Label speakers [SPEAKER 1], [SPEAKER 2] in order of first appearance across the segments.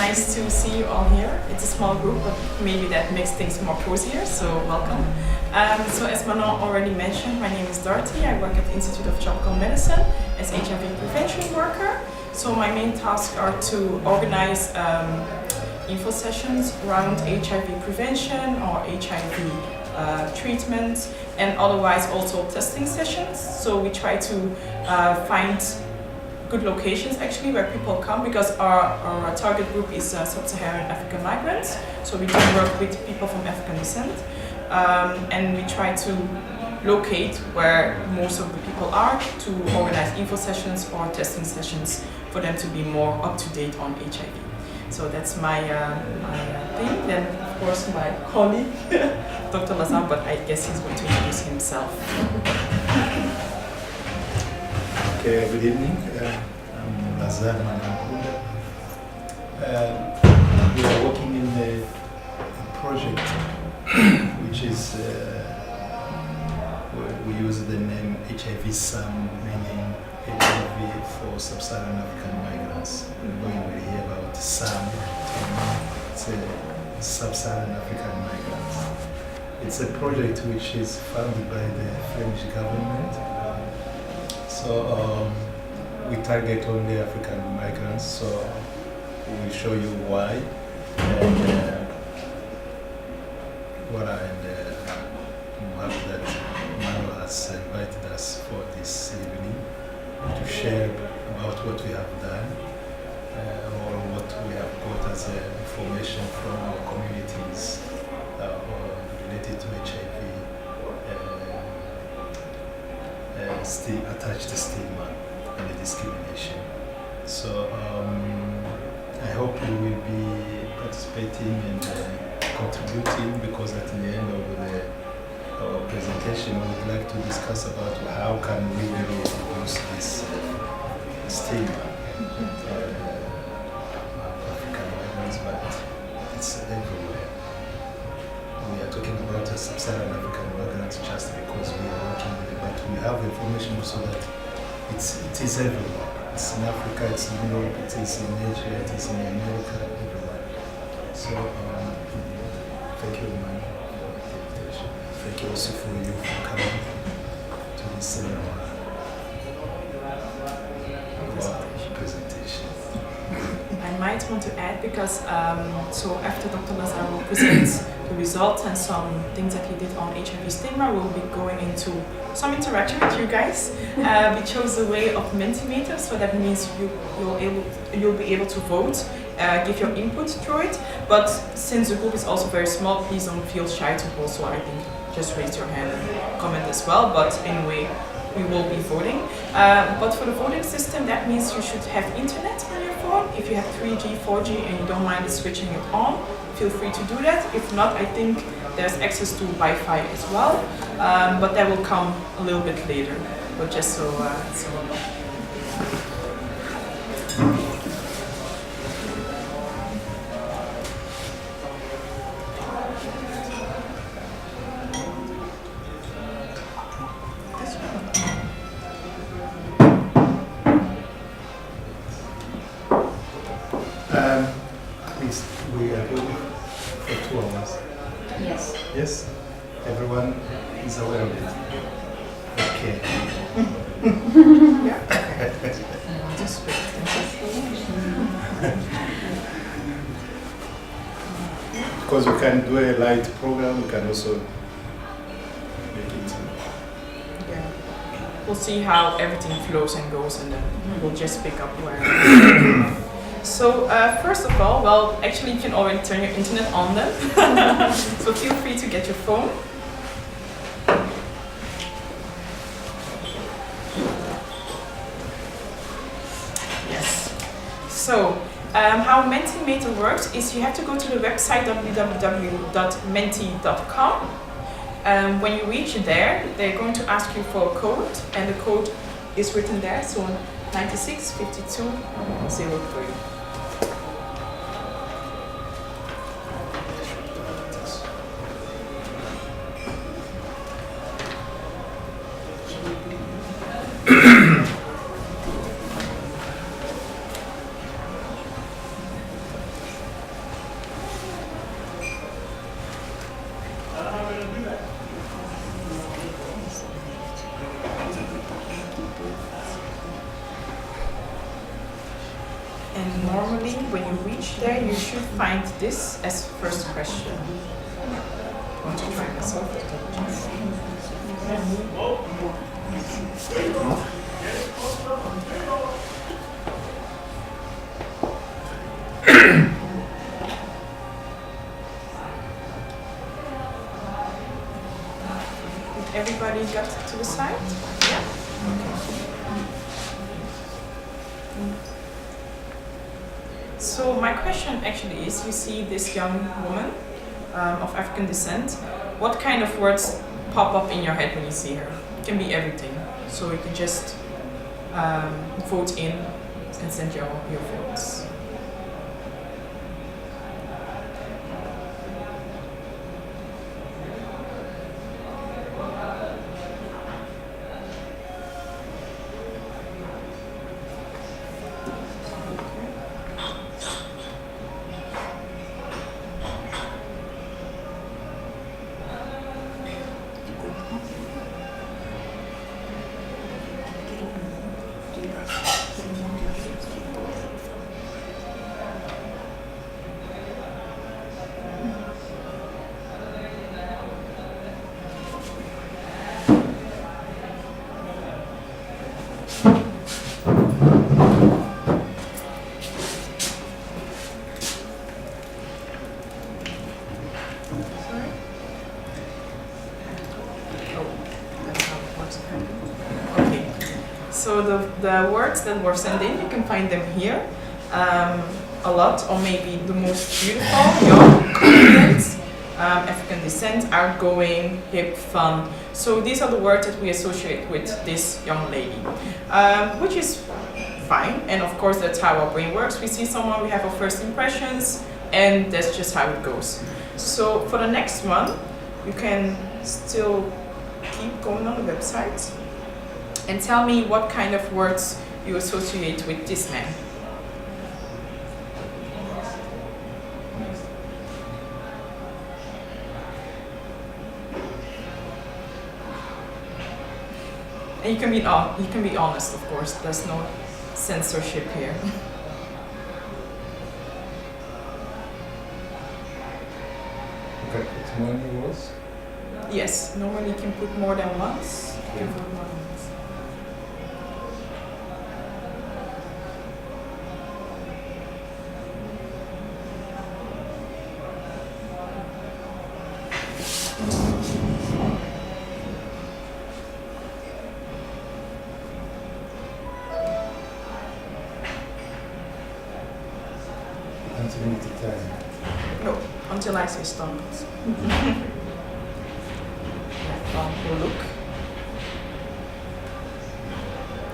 [SPEAKER 1] nice to see you all here. It's a small group, but maybe that makes things more cozier, so welcome. So as Manon already mentioned, my name is Dorothy. I work at the Institute of Tropical Medicine as HIV prevention worker. So my main tasks are to organize info sessions around HIV prevention or HIV treatment, and otherwise also testing sessions. So we try to find good locations actually where people come, because our target group is sub-Saharan African migrants. So we do work with people from African descent, and we try to locate where most of the people are to organize info sessions or testing sessions for them to be more up to date on HIV. So that's my thing. Then of course my colleague, Dr. Lazar, but I guess he's going to introduce himself.
[SPEAKER 2] Okay, good evening. I'm Lazar Mangakuda. We are working in a project which is, we use the name HIV SAM, meaning HIV for Sub-Saharan African migrants. We will hear about SAM, it's a Sub-Saharan African migrants. It's a project which is funded by the French government. So we target only African migrants, so we will show you why. And I'm happy that Mano has invited us for this evening to share about what we have done or what we have got as information from our communities related to HIV. Attached to stigma and the discrimination. So I hope you will be participating and contributing, because at the end of our presentation we would like to discuss about how can we really reduce this stigma of African migrants, but it's everywhere. We are talking about a Sub-Saharan African migrants just because we are working with it, but we have information also that it is everywhere. It's in Africa, it's in Europe, it is in Asia, it is in America, everywhere. So thank you, man, for the invitation. Thank you also for you for coming to this seminar, presentation.
[SPEAKER 1] I might want to add, because so after Dr. Lazar will present the results and some things that he did on HIV stigma, we'll be going into some interaction with you guys. We chose the way of Mentimeter, so that means you'll be able to vote, give your input through it. But since the group is also very small, please don't feel shy to also, I think, just raise your hand and comment as well. But anyway, we will be voting. But for the voting system, that means you should have internet on your phone. If you have 3G, 4G, and you don't mind switching it on, feel free to do that. If not, I think there's access to Wi-Fi as well, but that will come a little bit later. But just so you know.
[SPEAKER 2] At least we are going for 2 hours.
[SPEAKER 3] Yes.
[SPEAKER 2] Yes? Everyone is aware of it? Okay. Because we can do a light program, we can also make it.
[SPEAKER 1] Yeah. We'll see how everything flows and goes, and then we'll just pick up where. So first of all, well, actually you can already turn your internet on then. So feel free to get your phone. Yes. So how Mentimeter works is you have to go to the website www.menti.com. When you reach there, they're going to ask you for a code, and the code is written there, so 965203. when you reach there, you should find this as first question. I want to try myself to double Everybody got to the side? Yeah? So my question actually is, you see this young woman of African descent, what kind of words pop up in your head when you see her? It can be everything. So you can just vote in and send your votes. So the words that were sent in, you can find them here a lot, or maybe the most beautiful, young, confident, African descent, outgoing, hip, fun. So these are the words that we associate with this young lady, which is fine. And of course, that's how our brain works. We see someone, we have our first impressions, and that's just how it goes. So for the next one, you can still keep going on the website and tell me what kind of words you associate with this man. And you can be honest, of course. There's no censorship here.
[SPEAKER 2] Okay, put more than words?
[SPEAKER 1] Yes, normally you can put more than once. You can put more than once. No, until I say stop. We'll look.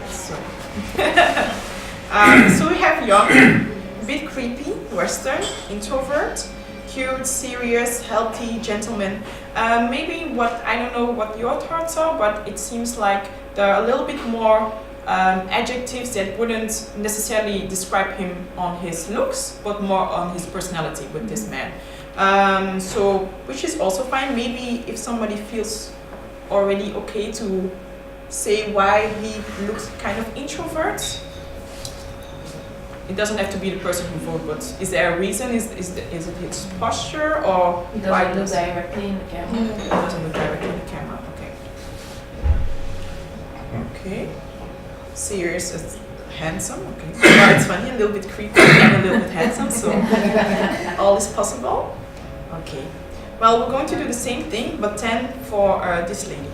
[SPEAKER 1] So, so we have young, a bit creepy, Western, introvert, cute, serious, healthy, gentleman. Maybe I don't know what your thoughts are, but it seems like there are a little bit more adjectives that wouldn't necessarily describe him on his looks, but more on his personality with this man. So, which is also fine. Maybe if somebody feels already okay to say why he looks kind of introvert. It doesn't have to be the person who voted, but is there a reason? Is it his posture, or
[SPEAKER 3] he doesn't look directly in the camera?
[SPEAKER 1] He doesn't look directly in the camera. Okay. Okay. Serious, handsome. Okay. Well, it's funny, a little bit creepy and a little bit handsome. So all is possible. Okay. Well, we're going to do the same thing, but then for this lady.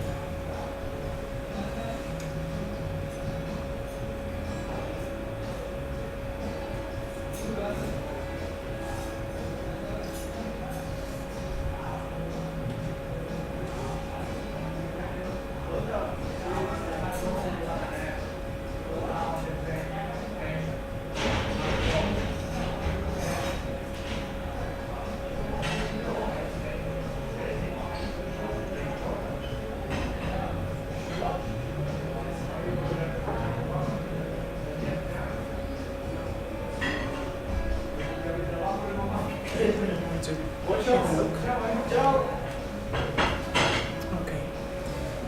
[SPEAKER 1] Okay.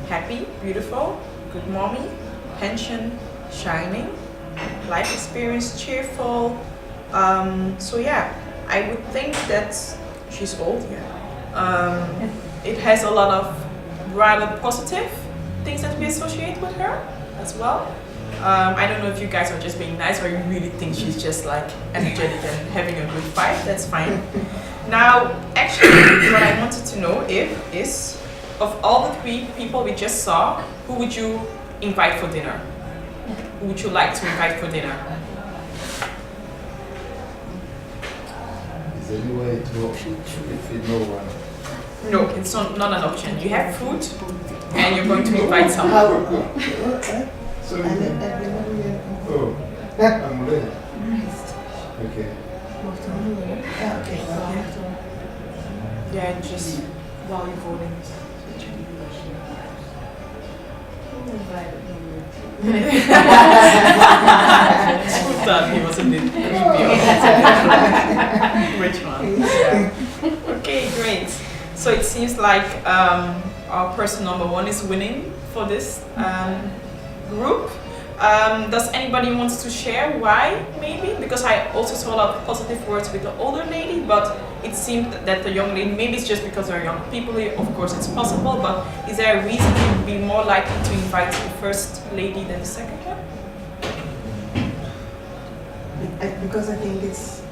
[SPEAKER 1] Happy, beautiful, good mommy, pension, shining, life experience, cheerful, So yeah, I would think that she's old. Yeah. It has a lot of rather positive things that we associate with her as well. I don't know if you guys are just being nice or you really think she's just like energetic and having a good vibe. That's fine. Now, actually, what I wanted to know is of all the 3 people we just saw, who would you invite for dinner? Who would you like to invite for dinner?
[SPEAKER 2] Is there any way to if no one?
[SPEAKER 1] No, it's not an option. You have food and you're going to invite someone.
[SPEAKER 2] Sorry. Oh, I'm ready. Okay.
[SPEAKER 1] Yeah, just while you're voting. Who thought he was a bit Which one? Yeah. Okay, great. So it seems like our person number 1 is winning for this group. Does anybody want to share why, maybe? Because I also saw a lot of positive words with the older lady, but it seemed that the young lady, maybe it's just because they're young people, of course it's possible, but is there a reason you'd be more likely to invite the first lady than the second one?
[SPEAKER 4] Because I think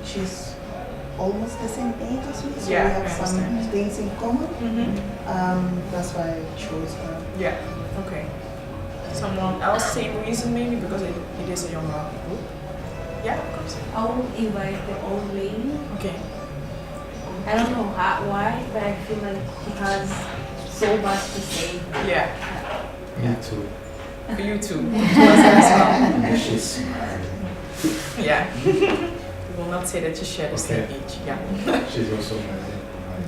[SPEAKER 4] she's almost the same age as me, so
[SPEAKER 1] Yeah,
[SPEAKER 4] we
[SPEAKER 1] I
[SPEAKER 4] have some
[SPEAKER 1] understand.
[SPEAKER 4] things in common.
[SPEAKER 1] Mm-hmm.
[SPEAKER 4] That's why I chose her.
[SPEAKER 1] Yeah, okay. Someone else, same reason maybe, because it is a younger group? Yeah, of course.
[SPEAKER 3] I will invite the old lady.
[SPEAKER 1] Okay.
[SPEAKER 3] I don't know why, but I feel like she has so much to say.
[SPEAKER 1] Yeah,
[SPEAKER 2] Me too.
[SPEAKER 1] you too. As well.
[SPEAKER 2] She's smiling.
[SPEAKER 1] Yeah. We will not say that you share the same
[SPEAKER 2] Okay.
[SPEAKER 1] age. Yeah.
[SPEAKER 2] She's also my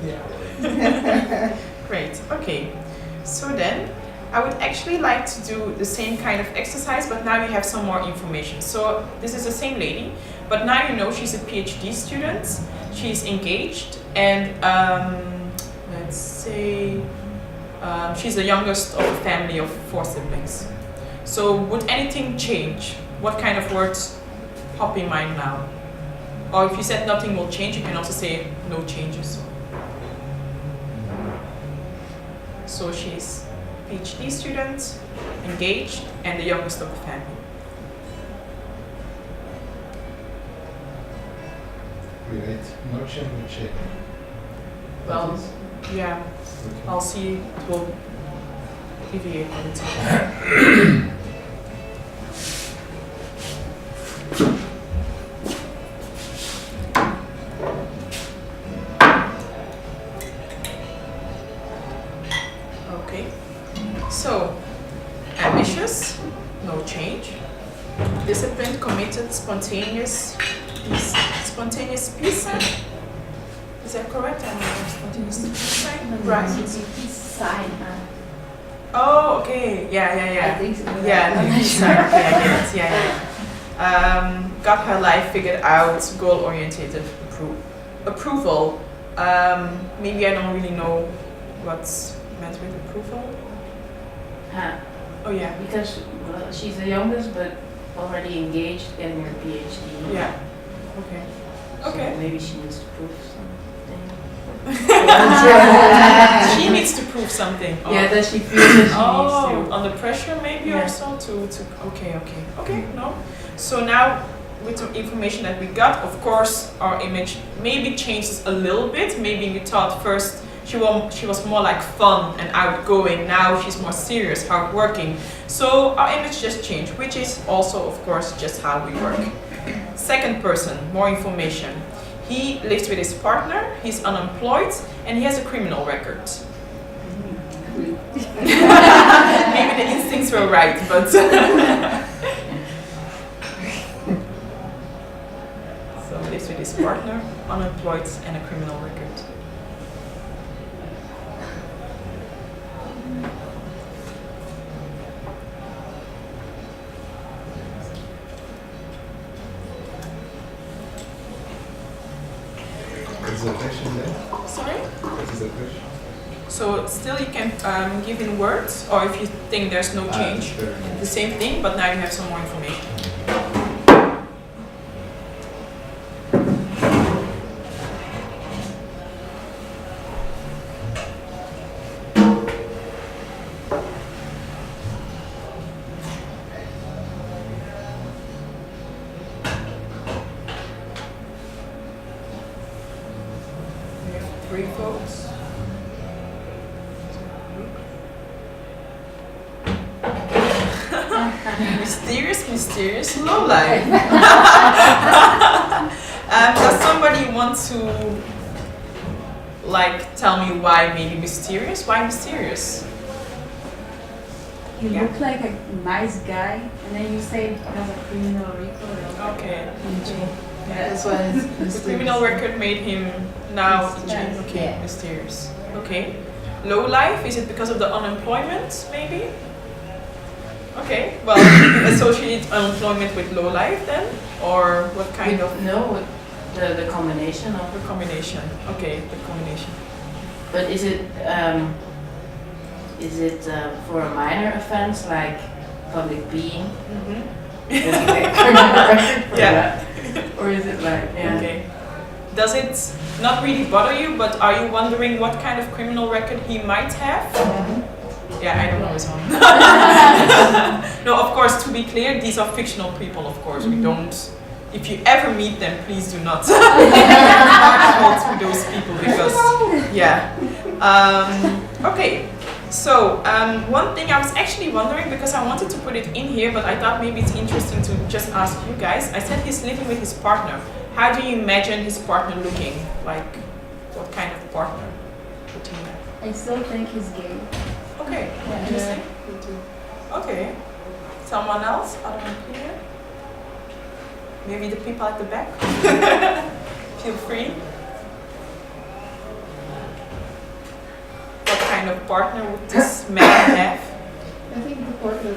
[SPEAKER 1] Yeah. Great. Okay. So then, I would actually like to do the same kind of exercise, but now you have some more information. So this is the same lady, but now you know she's a PhD student. She's engaged, and let's say she's the youngest of a family of 4 siblings. So would anything change? What kind of words pop in mind now? Or if you said nothing will change, you can also say no changes. So she's PhD student, engaged, and the youngest of the family.
[SPEAKER 2] Right. No change, no check.
[SPEAKER 1] Well,
[SPEAKER 2] That is-
[SPEAKER 1] yeah,
[SPEAKER 2] okay.
[SPEAKER 1] I'll see. It will deviate a little. Okay. So, ambitious, no change. Disciplined, committed, spontaneous peace. Spontaneous peace sign? Is that correct? I don't know spontaneous peace sign. Right.
[SPEAKER 3] Sign.
[SPEAKER 1] Oh, okay. Yeah.
[SPEAKER 3] I think so.
[SPEAKER 1] Yeah,
[SPEAKER 3] I'm
[SPEAKER 1] the
[SPEAKER 3] not
[SPEAKER 1] peace
[SPEAKER 3] sure.
[SPEAKER 1] sign. Okay, I get it. Yeah. Got her life figured out, goal-oriented approval. Maybe I don't really know what's meant with approval. Oh yeah.
[SPEAKER 3] Because she's the youngest, but already engaged, getting her PhD.
[SPEAKER 1] Yeah. Okay.
[SPEAKER 3] So
[SPEAKER 1] Okay.
[SPEAKER 3] maybe she needs to prove something.
[SPEAKER 1] She needs to prove something.
[SPEAKER 3] Yeah, that she feels that she
[SPEAKER 1] Oh,
[SPEAKER 3] needs to.
[SPEAKER 1] under pressure maybe
[SPEAKER 3] Yeah.
[SPEAKER 1] or so to okay, no. So now with the information that we got, of course our image maybe changes a little bit. Maybe we thought first she was more like fun and outgoing. Now she's more serious, hardworking. So our image just changed, which is also of course just how we work. Second person, more information. He lives with his partner, he's unemployed, and he has a criminal record. Maybe the instincts were right, but so lives with his partner, unemployed, and a criminal record.
[SPEAKER 2] What is the question there?
[SPEAKER 1] Sorry?
[SPEAKER 2] What is the question?
[SPEAKER 1] So still you can give in words, or if you think there's no change,
[SPEAKER 2] fair enough.
[SPEAKER 1] the same thing, but now you have some more information. Three votes. Mysterious low life. Does somebody want to tell me why maybe mysterious? Why mysterious?
[SPEAKER 3] You look like a nice guy, and then you say it has a criminal record.
[SPEAKER 1] Okay.
[SPEAKER 4] That's why it's
[SPEAKER 1] The criminal record made him now
[SPEAKER 3] Yes.
[SPEAKER 1] okay,
[SPEAKER 3] Yeah.
[SPEAKER 1] mysterious. Okay. Low life, is it because of the unemployment maybe? Okay, well, associate unemployment with low life then? Or what kind of
[SPEAKER 5] No, the combination of.
[SPEAKER 1] the combination? Okay, the combination.
[SPEAKER 5] But is it for a minor offense like public being?
[SPEAKER 1] Mm-hmm.
[SPEAKER 5] Yeah. Or is it like
[SPEAKER 1] Okay. Does it not really bother you, but are you wondering what kind of criminal record he might have? Yeah, I don't know his own. No, of course, to be clear, these are fictional people, of course. We don't. If you ever meet them, please do not talk to those people because, yeah. Okay, so one thing I was actually wondering because I wanted to put it in here, but I thought maybe it's interesting to just ask you guys. I said he's living with his partner. How do you imagine his partner looking? Like, what kind of partner would he have?
[SPEAKER 3] I still think he's gay.
[SPEAKER 1] Okay, interesting. Okay. Someone else? Other opinion? Maybe the people at the back? Feel free. What kind of partner would this man have?
[SPEAKER 6] I think the partner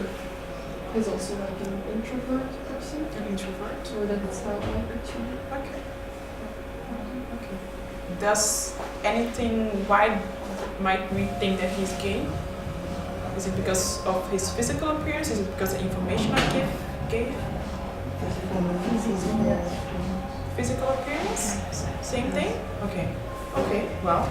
[SPEAKER 6] is also like an introvert person,
[SPEAKER 1] An introvert.
[SPEAKER 6] or that it's not like actually.
[SPEAKER 1] Okay. Okay. Does anything, why might we think that he's gay? Is it because of his physical appearance? Is it because of the information I gave? Physical appearance? Same thing? Okay. Okay, well.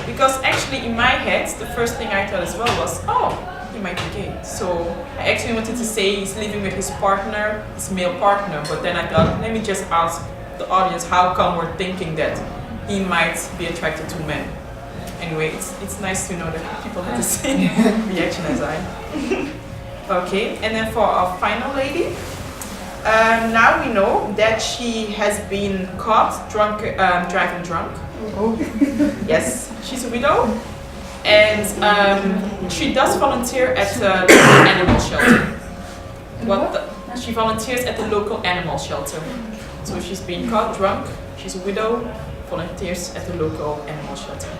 [SPEAKER 1] Because actually in my head, the first thing I thought as well was, oh, he might be gay. So I actually wanted to say he's living with his partner, his male partner, but then I thought, let me just ask the audience, how come we're thinking that he might be attracted to men? Anyway, it's nice to know that people have the same reaction as I. Okay, and then for our final lady, now we know that she has been caught driving drunk.
[SPEAKER 4] Oh.
[SPEAKER 1] Yes, she's a widow, and she does volunteer at the local animal shelter. She volunteers at the local animal shelter. So she's been caught drunk. She's a widow, volunteers at the local animal shelter.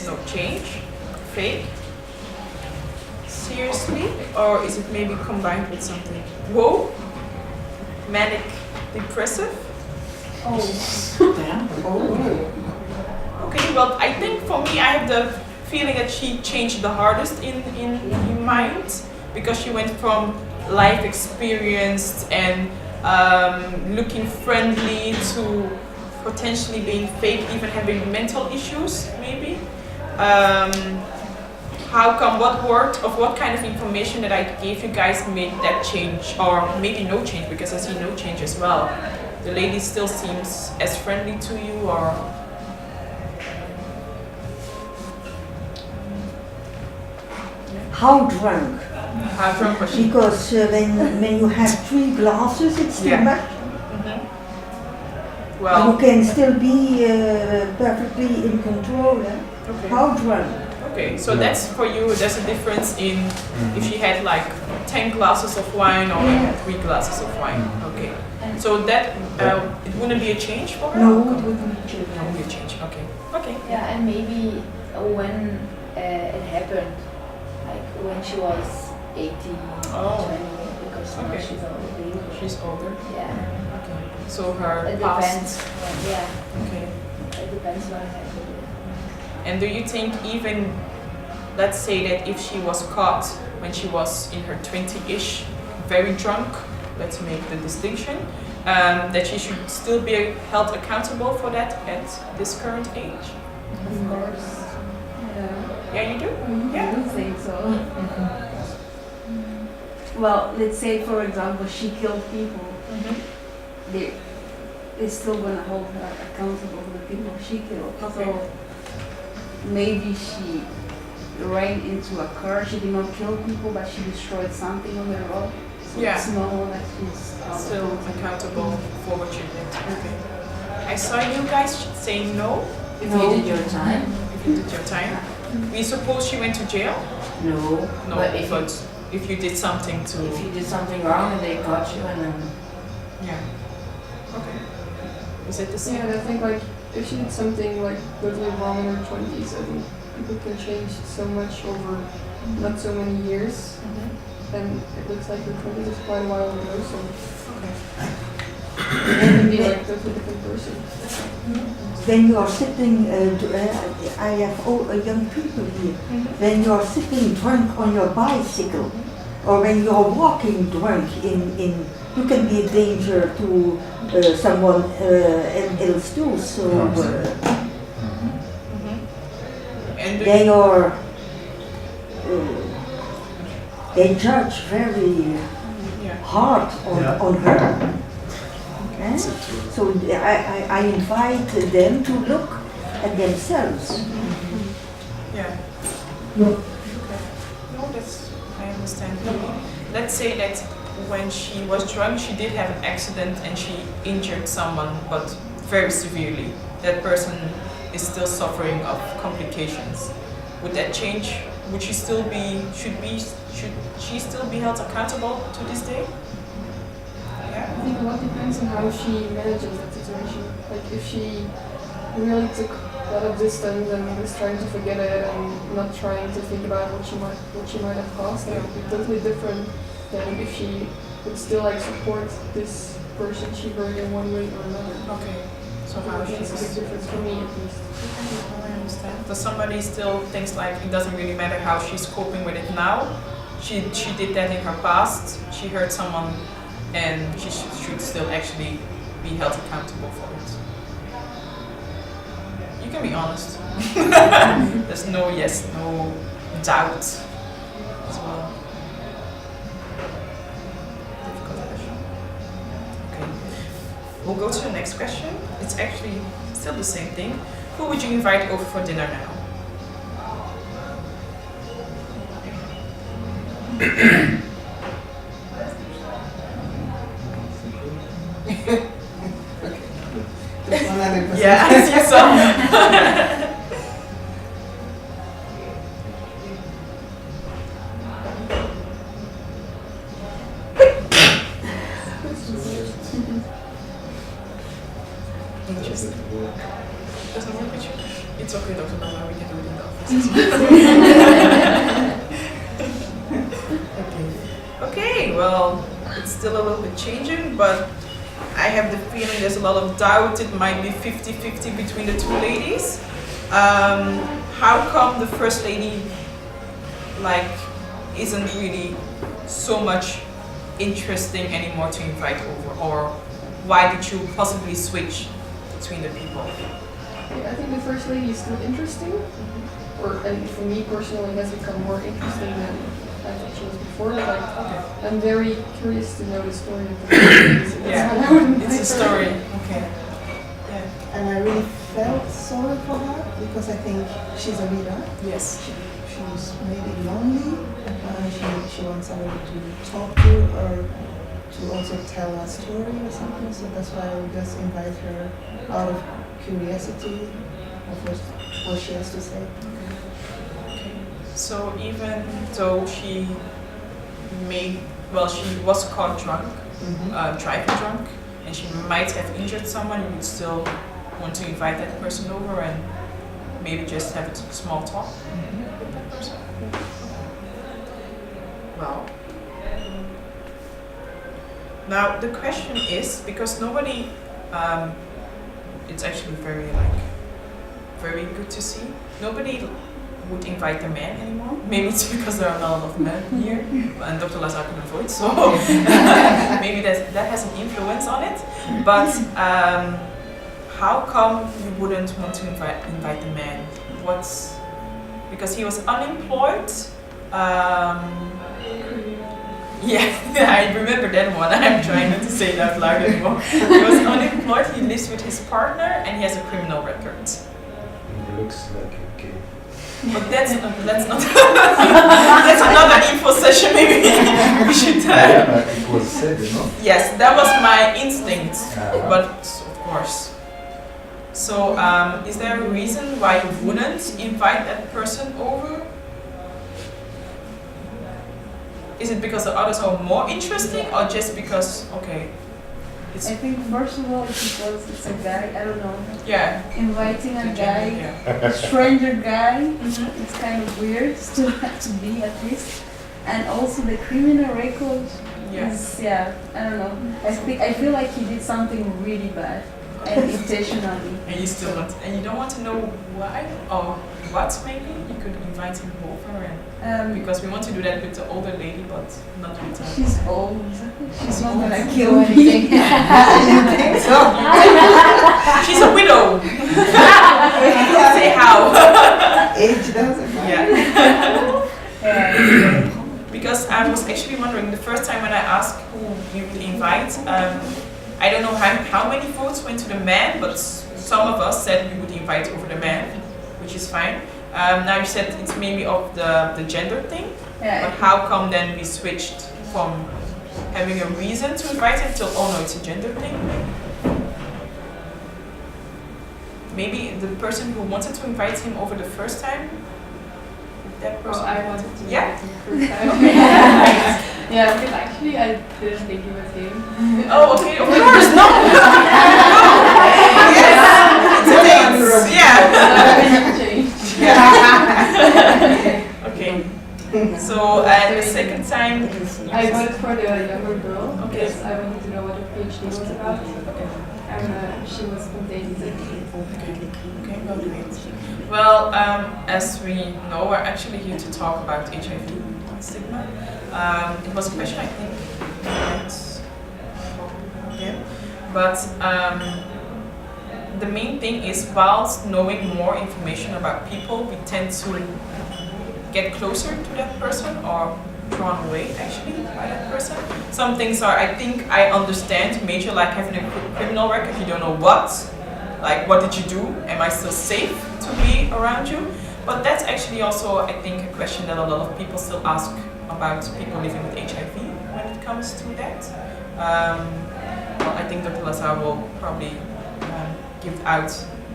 [SPEAKER 1] No change? Fake? Seriously? Or is it maybe combined with something? Whoa? Manic depressive? Okay, well, I think for me, I have the feeling that she changed the hardest in mind because she went from life experienced and looking friendly to potentially being fake, even having mental issues, maybe. How come, what kind of information that I gave you guys made that change, or maybe no change, because I see no change as well. The lady still seems as friendly to you, or?
[SPEAKER 7] How drunk?
[SPEAKER 1] How drunk was she?
[SPEAKER 7] Because when you have 3 glasses, it's too
[SPEAKER 1] Yeah.
[SPEAKER 7] much.
[SPEAKER 1] Well,
[SPEAKER 7] You can still be perfectly in control.
[SPEAKER 1] okay.
[SPEAKER 7] How drunk?
[SPEAKER 1] Okay, so that's for you, there's a difference in if she had like 10 glasses of wine or 3 glasses of wine. Okay. So that, it wouldn't be a change for her?
[SPEAKER 7] No, it wouldn't be
[SPEAKER 1] It wouldn't be a change, okay. Okay.
[SPEAKER 8] Yeah, and maybe when it happened,
[SPEAKER 5] like when she was 18,
[SPEAKER 1] Oh.
[SPEAKER 5] 20, because now
[SPEAKER 1] Okay.
[SPEAKER 5] she's already.
[SPEAKER 1] She's older.
[SPEAKER 5] Yeah.
[SPEAKER 1] Okay. So her
[SPEAKER 5] It
[SPEAKER 1] past.
[SPEAKER 5] depends. Yeah.
[SPEAKER 1] Okay.
[SPEAKER 5] It depends what happened.
[SPEAKER 1] And do you think even, let's say that if she was caught when she was in her 20-ish, very drunk, let's make the distinction, that she should still be held accountable for that at this current age?
[SPEAKER 3] Of course. Yeah.
[SPEAKER 1] Yeah, you do?
[SPEAKER 3] I do think so. Well, let's say for example she killed people. They're still gonna hold her accountable for the people she killed.
[SPEAKER 1] Okay.
[SPEAKER 3] So maybe she ran into a car, she did not kill people, but she destroyed something on the road. So
[SPEAKER 1] Yeah.
[SPEAKER 3] it's normal that she's
[SPEAKER 1] Still accountable for what you did. Okay. I saw you guys saying no
[SPEAKER 5] If
[SPEAKER 3] No.
[SPEAKER 5] you did your time,
[SPEAKER 1] if you did your time. We suppose she went to jail?
[SPEAKER 5] no.
[SPEAKER 1] No,
[SPEAKER 5] But if,
[SPEAKER 1] but if you did something to.
[SPEAKER 5] if you did something wrong and they caught you and then
[SPEAKER 1] Yeah. Okay. Is it the same?
[SPEAKER 6] Yeah, and I think like if she did something like totally wrong in her 20s, I think people can change so much over not so many years. And it looks like her 20s is quite a while ago, so
[SPEAKER 1] Okay.
[SPEAKER 6] you can be like a totally different person.
[SPEAKER 7] When you are sitting, I have all young people here, when you are sitting drunk on your bicycle, or when you are walking drunk you can be a danger to someone else too. So
[SPEAKER 1] And do
[SPEAKER 7] they are, they judge very
[SPEAKER 1] yeah.
[SPEAKER 7] hard on her. Eh?
[SPEAKER 2] Is it true?
[SPEAKER 7] So I invite them to look at themselves.
[SPEAKER 1] Yeah.
[SPEAKER 7] No.
[SPEAKER 1] Okay. No, that's, I understand. Let's say that when she was drunk, she did have an accident and she injured someone, but very severely. That person is still suffering of complications. Would that change? Would she still be, should she still be held accountable to this day?
[SPEAKER 6] I
[SPEAKER 1] Yeah.
[SPEAKER 6] think a lot depends on how she manages that situation. Like if she really took a lot of distance and was trying to forget it and not trying to think about what she might have caused, that would be totally different than if she would still like support this person she hurt in one way or another.
[SPEAKER 1] Okay. So
[SPEAKER 6] So
[SPEAKER 1] how
[SPEAKER 6] that makes a big
[SPEAKER 1] she's.
[SPEAKER 6] difference for me at least.
[SPEAKER 1] I understand. Does somebody still thinks like it doesn't really matter how she's coping with it now? She did that in her past. She hurt someone, and she should still actually be held accountable for it. You can be honest. There's no yes, no doubt as well. Difficult question. Okay. We'll go to the next question. It's actually still the same thing. Who would you invite over for dinner now? Yeah, I see some. Interesting. Doesn't work with you? It's okay, Dr. Bala, we can do it in the office. Okay, well, it's still a little bit changing, but I have the feeling there's a lot of doubt. It might be 50-50 between the two ladies. How come the first lady, like, isn't really so much interesting anymore to invite over? Or why did you possibly switch between the people?
[SPEAKER 6] Yeah, I think the first lady is still interesting, and for me personally has become more interesting than I thought she was before. Like, I'm very curious to know the story of the first lady, so that's why I would invite
[SPEAKER 1] It's a
[SPEAKER 6] her.
[SPEAKER 1] story. Okay. Yeah.
[SPEAKER 4] And I really felt sorry for her because I think she's a reader.
[SPEAKER 1] Yes.
[SPEAKER 4] She's maybe lonely. She wants somebody to talk to or to also tell a story or something. So that's why I would just invite her out of curiosity of what she has to say.
[SPEAKER 1] So even though she she was caught drunk, driving drunk, and she might have injured someone, you would still want to invite that person over and maybe just have a small talk with that person. well, now the question is, because nobody, it's actually very good to see, nobody would invite a man anymore. Maybe it's because there are not a lot of men here, and Dr. Lazar can avoid, so maybe that has an influence on it. But how come you wouldn't want to invite a man? Because he was unemployed. Yeah, I remember that one. I'm trying not to say it out loud anymore. He was unemployed, he lives with his partner, and he has a criminal record.
[SPEAKER 2] He looks like a gay.
[SPEAKER 1] But that's not that's another info session maybe we should
[SPEAKER 2] It was said, you know?
[SPEAKER 1] Yes, that was my instinct, but of course. So is there a reason why you wouldn't invite that person over? Is it because the others are more interesting, or just because, okay, it's...
[SPEAKER 3] I think first of all it's because it's a guy, I don't know.
[SPEAKER 1] Yeah.
[SPEAKER 3] Inviting a guy,
[SPEAKER 1] Yeah.
[SPEAKER 3] a stranger guy,
[SPEAKER 1] Mm-hmm.
[SPEAKER 3] it's kind of weird to have to be at least. And also the criminal record is, I don't know. I feel like he did something really bad and intentionally.
[SPEAKER 1] And you still want, and you don't want to know why or what maybe? You could invite him over and because we want to do that with the older lady, but not with her.
[SPEAKER 3] She's old. She's not gonna
[SPEAKER 6] Do
[SPEAKER 3] kill me.
[SPEAKER 6] anything.
[SPEAKER 3] You think so?
[SPEAKER 1] She's a widow. Say how.
[SPEAKER 4] Age doesn't matter.
[SPEAKER 3] Yeah.
[SPEAKER 1] Because I was actually wondering, the first time when I asked who we would invite, I don't know how many votes went to the man, but some of us said we would invite over the man, which is fine. Now you said it's maybe of the gender thing, but how come then we switched from having a reason to invite him till, oh no, it's a gender thing? Maybe the person who wanted to invite him over the first time, that person
[SPEAKER 6] I wanted to.
[SPEAKER 1] Yeah?
[SPEAKER 6] First time. Yeah, because actually I didn't think he was gay.
[SPEAKER 1] Oh, okay, of course, no! Yes, yeah. Okay. So, and the second time,
[SPEAKER 6] I voted for the younger girl
[SPEAKER 1] Okay.
[SPEAKER 6] because I wanted to know what her PhD was about. And she was spontaneous.
[SPEAKER 1] Okay, well, great. Well, as we know, we're actually here to talk about HIV and stigma. It was a question I think again, but the main thing is, whilst knowing more information about people, we tend to get closer to that person or drawn away actually by that person. Some things are, I think I understand, major, like having a criminal record, you don't know what, like what did you do, am I still safe to be around you? But that's actually also, I think, a question that a lot of people still ask about people living with HIV when it comes to that. Well, I think Dr. Lazar will probably give out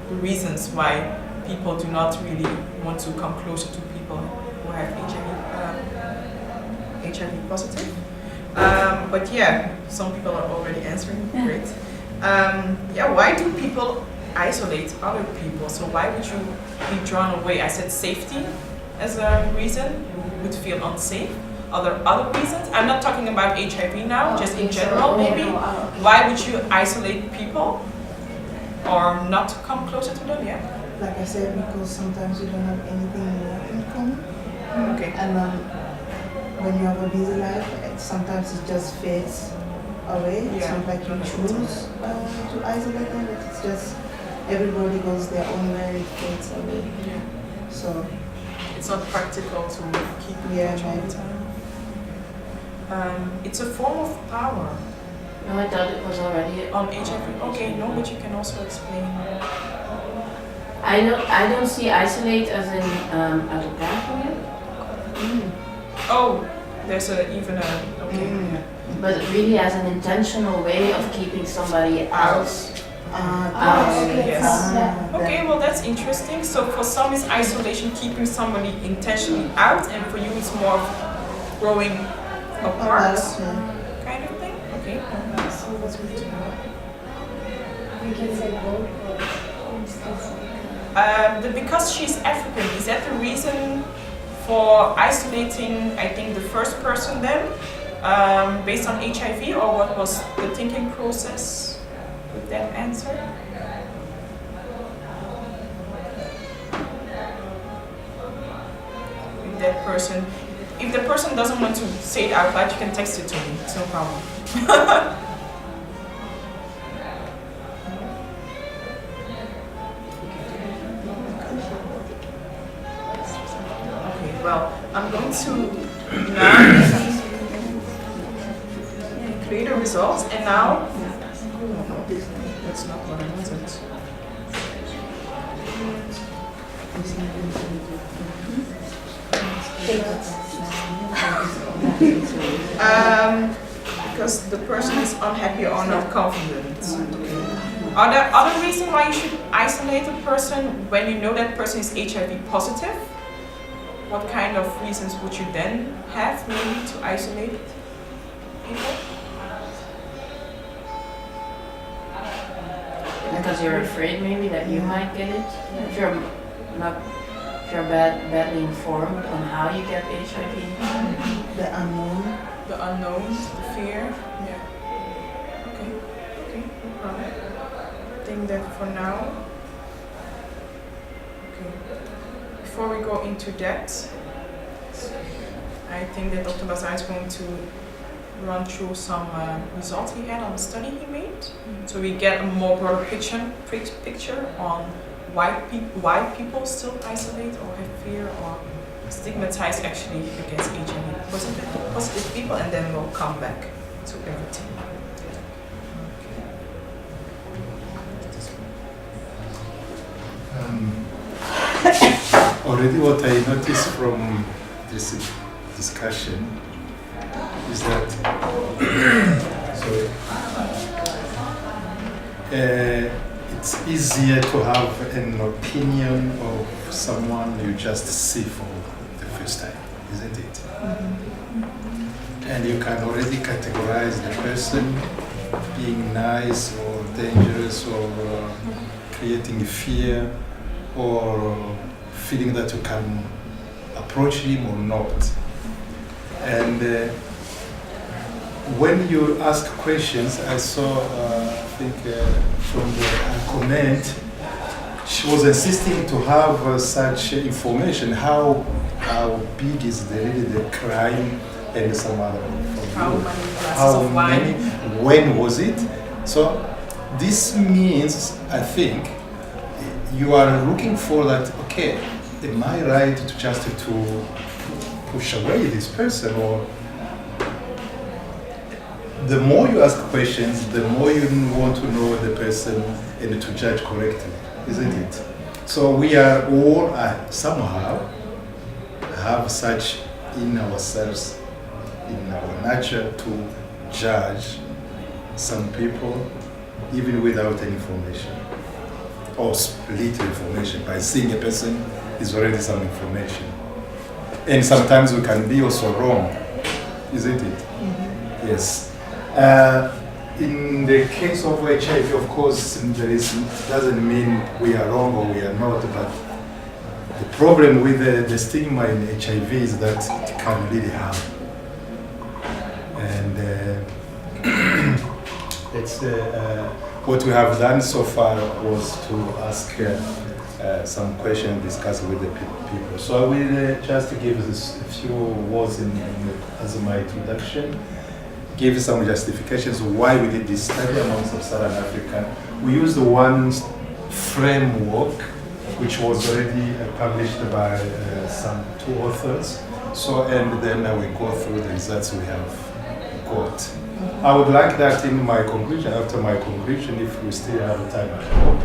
[SPEAKER 1] the reasons why people do not really want to come closer to people who have HIV positive. But yeah, some people are already answering, great. Why do people isolate other people? So why would you be drawn away? I said safety as a reason, you would feel unsafe. Are there other reasons? I'm not talking about HIV now, just in general maybe. Why would you isolate people or not come closer to them? Yeah.
[SPEAKER 4] Like I said, because sometimes you don't have anything in common.
[SPEAKER 1] Okay.
[SPEAKER 4] And when you have a busy life, sometimes it just fades away. It's
[SPEAKER 1] Yeah.
[SPEAKER 4] not like you choose to isolate them, but it's just everybody goes their own way, it fades away.
[SPEAKER 1] Yeah.
[SPEAKER 4] So,
[SPEAKER 1] It's not practical to keep in
[SPEAKER 4] Yeah,
[SPEAKER 1] touch all the
[SPEAKER 4] maybe.
[SPEAKER 1] time. It's a form of power
[SPEAKER 5] No, I thought it was already.
[SPEAKER 1] on HIV. Okay, no, but you can also explain.
[SPEAKER 5] I don't see isolate as in out of for
[SPEAKER 1] Oh, there's even a okay. Yeah.
[SPEAKER 5] but really as an intentional way of keeping somebody else.
[SPEAKER 4] okay.
[SPEAKER 1] Yes.
[SPEAKER 4] Then-
[SPEAKER 1] Okay, well that's interesting. So for some it's isolation, keeping somebody intentionally out, and for you it's more of growing apart
[SPEAKER 4] yeah.
[SPEAKER 1] kind of thing. Okay, so that's good to know.
[SPEAKER 6] We can say both.
[SPEAKER 1] Because she's African, is that the reason for isolating, I think, the first person then, based on HIV, or what was the thinking process with that answer? That person, if the person doesn't want to say it out loud, you can text it to me, it's no problem. Okay, well, I'm going to now create the results, and now, that's not what I wanted. Because the person is unhappy or not confident. Are there other reasons why you should isolate a person when you know that person is HIV positive? What kind of reasons would you then have maybe to isolate people?
[SPEAKER 5] Because you're afraid maybe that you might get it. If you're not, if you're badly informed on how you get HIV.
[SPEAKER 4] The unknown.
[SPEAKER 1] The unknown, the fear. Yeah. Okay, no problem. I think that for now. Okay. Before we go into that, I think that Dr. Bazar is going to run through some results he had on the study he made, so we get a more broader picture on why people still isolate or have fear or stigmatize actually against HIV positive people, and then we'll come back to everything.
[SPEAKER 2] Already what I noticed from this discussion is that it's easier to have an opinion of someone you just see for the first time, isn't it? Mm-hmm. And you can already categorize the person being nice or dangerous or creating fear or feeling that you can approach him or not. And when you ask questions, I saw, I think from the comment, she was insisting to have such information. How big is really the crime and some other?
[SPEAKER 1] How many glasses of wine?
[SPEAKER 2] When was it? So this means, I think, you are looking for that. Okay, am I right to just to push away this person, or the more you ask questions, the more you want to know the person and to judge correctly, isn't it? So we are all somehow have such in ourselves, in our nature, to judge some people even without any information or split information. By seeing a person is already some information. And sometimes we can be also wrong, isn't it? Mm-hmm. Yes. In the case of HIV, of course, doesn't mean we are wrong or we are not, but the problem with the stigma in HIV is that it can really harm. And what we have done so far was to ask some questions, discuss with the people. So I will just give this a few words as my introduction, give some justifications why we did this study among Sub-Saharan Africa. We used one framework which was already published by some 2 authors. So, and then we go through the results we have got. I would like that in my conclusion, after my conclusion, if we still have time, I hope,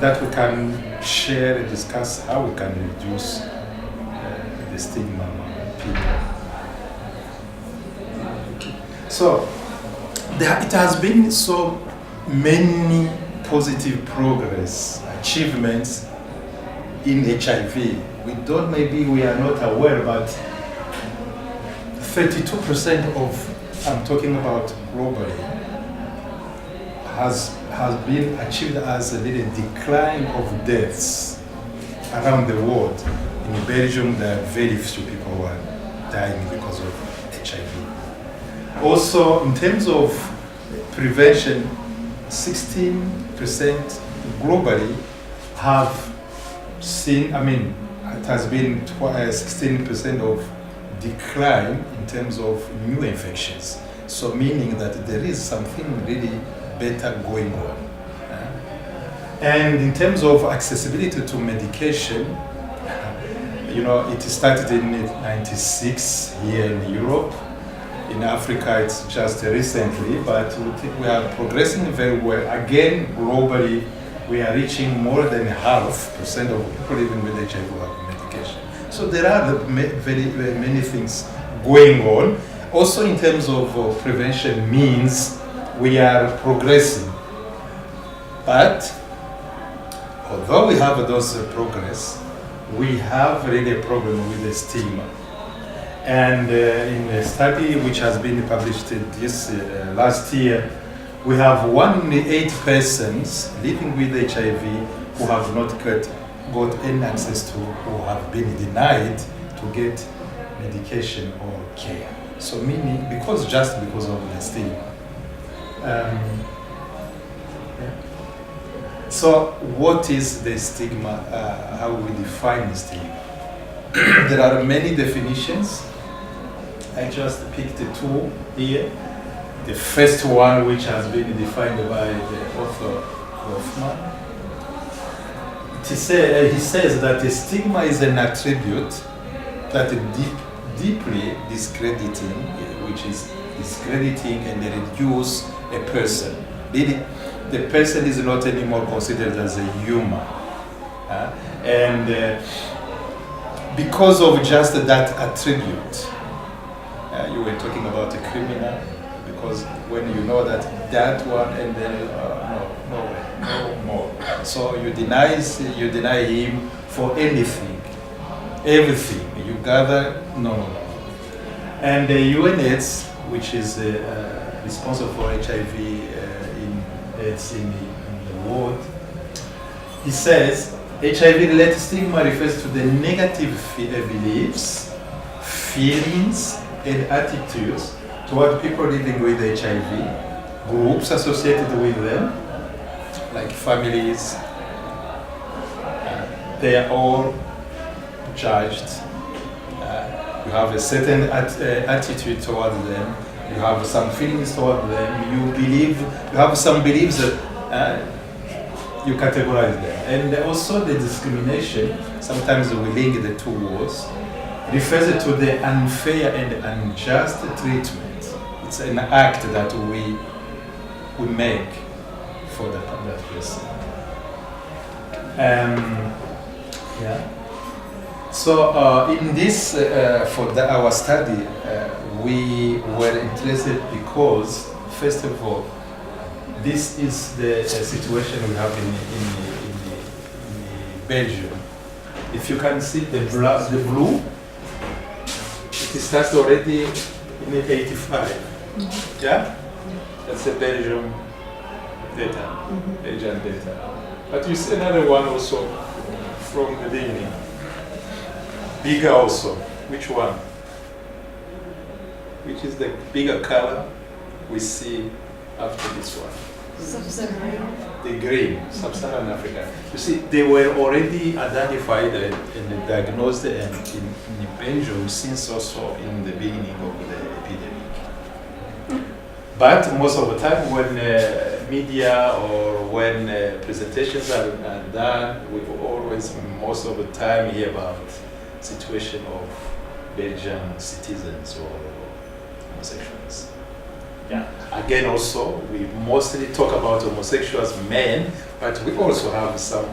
[SPEAKER 2] that we can share and discuss how we can reduce the stigma among people. So, it has been so many positive progress, achievements in HIV. Maybe we are not aware, but 32% of, I'm talking about globally, has been achieved as a little decline of deaths around the world. in Belgium, there are very few people who are dying because of HIV. Also, in terms of prevention, 16% globally have seen, it has been 16% of decline in terms of new infections. So meaning that there is something really better going on. And in terms of accessibility to medication, it started in '96 here in Europe. In Africa, it's just recently, but we are progressing very well. Again, globally, we are reaching more than 0.5% of people living with HIV who have medication. So there are very, very many things going on. Also, in terms of prevention means we are progressing. But although we have those progress, we have really a problem with the stigma. And in a study which has been published this last year, we have 1 in 8 persons living with HIV who have not got any access to, or have been denied to get medication or care. So meaning, just because of the stigma. So what is the stigma? How we define the stigma? There are many definitions. I just picked 2 here. The first one, which has been defined by the author Hoffman, he says that the stigma is an attribute that deeply discrediting, which is discrediting and reduce a person. Really, the person is not anymore considered as a human. Because of just that attribute, you were talking about a criminal, because when you know that one, and then no more. So you deny him for anything, everything. You gather, no. And the UNAIDS, which is responsible for HIV in the world, he says HIV-related stigma refers to the negative beliefs, feelings, and attitudes toward people living with HIV, groups associated with them, like families. They are all judged. You have a certain attitude toward them. You have some feelings toward them. You have some beliefs that you categorize them. And also the discrimination, sometimes we link the 2 words, refers to the unfair and unjust treatment. It's an act that we make for that person. So in this, for our study, we were interested because, first of all, this is the situation we have in Belgium. If you can see the blue, it starts already in 85. Yeah? That's the Belgium data, Belgian data. But you see another one also from the beginning. Bigger also. Which one? Which is the bigger color we see after this one?
[SPEAKER 3] Sub-Saharan.
[SPEAKER 2] The green, Sub-Saharan Africa. You see, they were already identified and diagnosed in Belgium since also in the beginning of the epidemic. But most of the time when media or when presentations are done, we always, most of the time, hear about situation of Belgian citizens or homosexuals. Yeah. Again, also, we mostly talk about homosexuals, men, but we also have some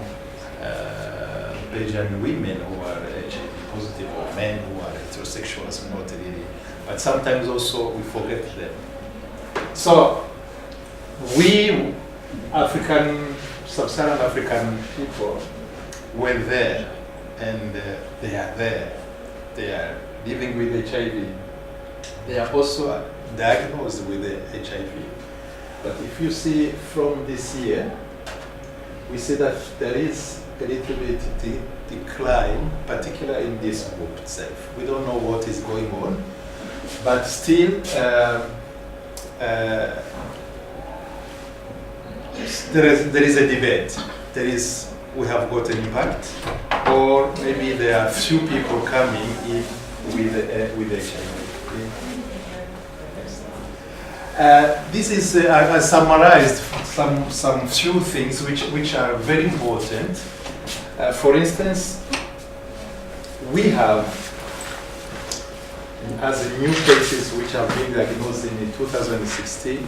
[SPEAKER 2] Belgian women who are HIV positive, or men who are heterosexuals, not really. But sometimes also we forget them. So we African, sub-Saharan African people were there, and they are there. They are living with HIV. They are also diagnosed with HIV. But if you see from this year, we see that there is a little bit decline, particularly in this group itself. We don't know what is going on, but still there is a debate. We have got an impact, or maybe there are few people coming in with HIV. This is I summarized some few things which are very important. For instance, we have as new cases which have been diagnosed in 2016.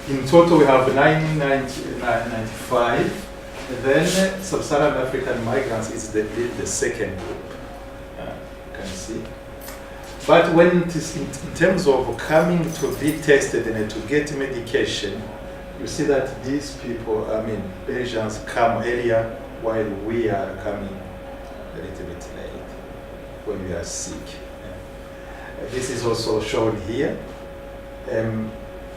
[SPEAKER 2] In total, we have 995. Then sub-Saharan African migrants is the second group. You can see. But when it is in terms of coming to be tested and to get medication, you see that these people, Belgians, come earlier while we are coming a little bit late when we are sick. This is also shown here.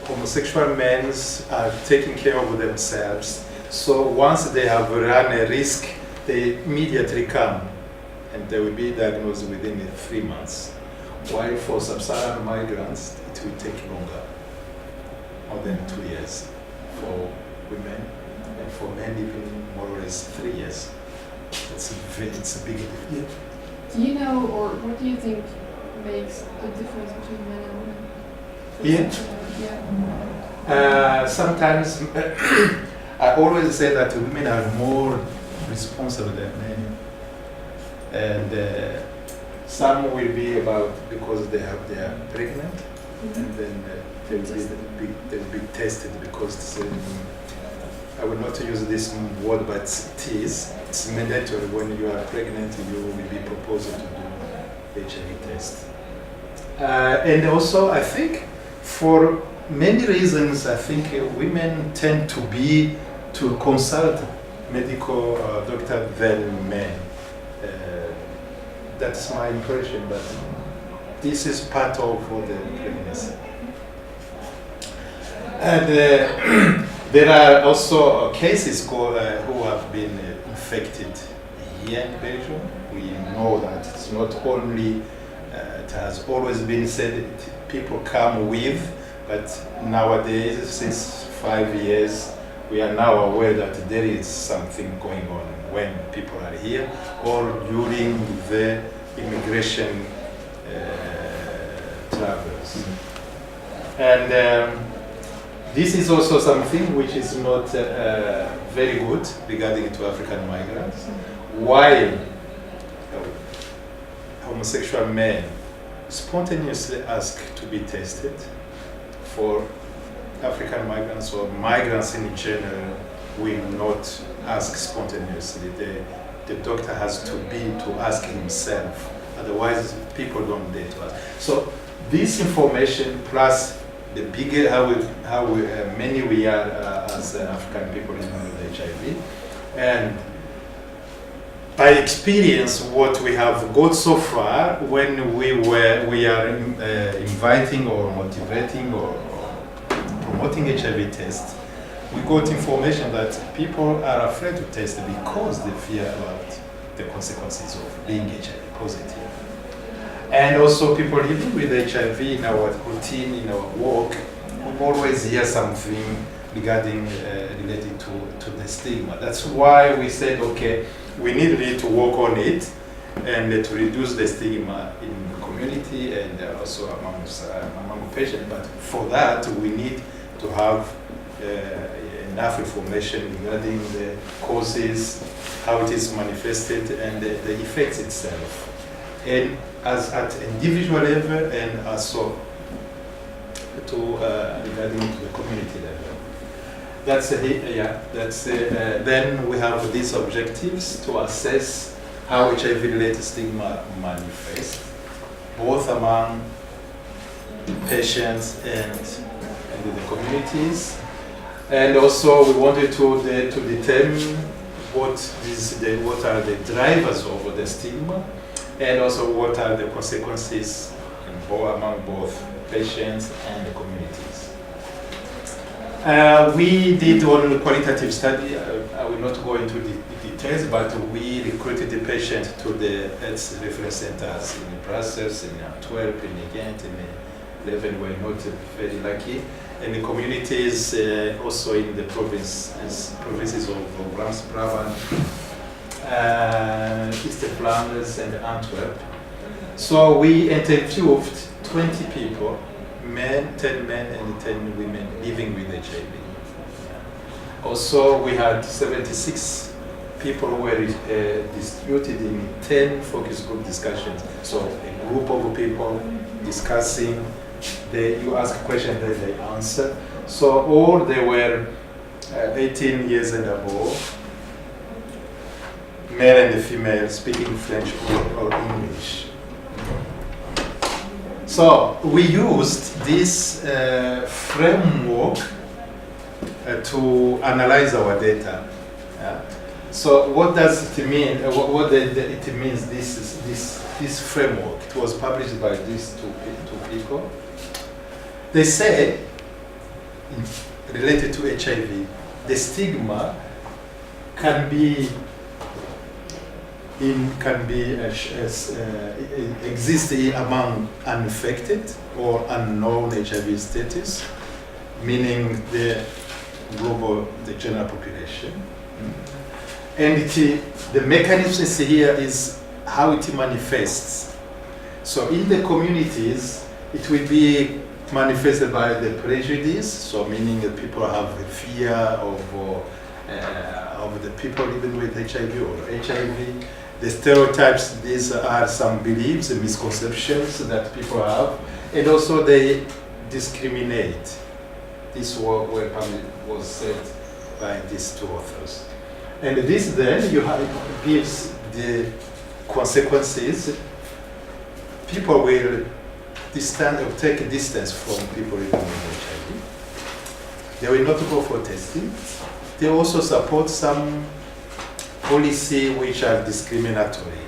[SPEAKER 2] Homosexual men are taking care of themselves. So once they have run a risk, they immediately come and they will be diagnosed within 3 months. While for sub-Saharan migrants, it will take longer, more than 2 years for women, and for men even more or less 3 years. It's a big difference.
[SPEAKER 6] Do you know, or what do you think makes the difference between men and women?
[SPEAKER 2] Sometimes I always say that women are more responsible than men, and some will be because they are pregnant, and then they will be tested because I will not use this word, but it's mandatory when you are pregnant. You will be proposed to do HIV test, and also I think for many reasons, I think women tend to consult medical doctor than men. That's my impression, but this is part of the pregnancy. And there are also cases who have been infected here in Belgium. We know that it's not only, it has always been said people come with, but nowadays, since 5 years, we are now aware that there is something going on when people are here or during the immigration travels. And this is also something which is not very good regarding to African migrants. While homosexual men spontaneously ask to be tested, for African migrants or migrants in general will not ask spontaneously. The doctor has to ask himself. Otherwise, people don't dare to ask. So this information plus the bigger how many we are as African people living with HIV, and by experience, what we have got so far when we are inviting or motivating or promoting HIV tests, we got information that people are afraid to test because they fear about the consequences of being HIV positive. And also people living with HIV in our routine, in our work, we always hear something regarding related to the stigma. That's why we said, okay, we need really to work on it and to reduce the stigma in the community and also among patients. But for that, we need to have enough information regarding the causes, how it is manifested, and the effects itself. And as at individual level and also regarding to the community level. Then we have these objectives to assess how HIV-related stigma manifests, both among patients and in the communities. And also we wanted to determine what are the drivers of the stigma, and also what are the consequences among both patients and the communities. We did one qualitative study. I will
[SPEAKER 8] not go into the details, but we recruited the patient to the health reference centers in Brussels, in Antwerp, in Ghent, in Leuven. We're not very lucky. And the communities also in the provinces of Brabant, Eastern Flanders, and Antwerp. So we interviewed 20 people, 10 men and 10 women living with HIV. Also, we had 76 people who were distributed in 10 focus group discussions. So a group of people discussing, you ask a question, then they answer. So all they were 18 years and above, male and female, speaking French or English. So we used this framework to analyze our data. So what does it mean? It means this framework. It was published by these two people. They say, related to HIV, the stigma can be exist among unaffected or unknown HIV status, meaning the general population. And the mechanisms here is how it manifests. So in the communities, it will be manifested by the prejudice, so meaning that people have a fear of the people living with HIV or HIV. The stereotypes, these are some beliefs and misconceptions that people have, and also they discriminate. This was said by these two authors. And this then gives the consequences. People will take a distance from people living with HIV. They will not go for testing. They also support some policy which are discriminatory.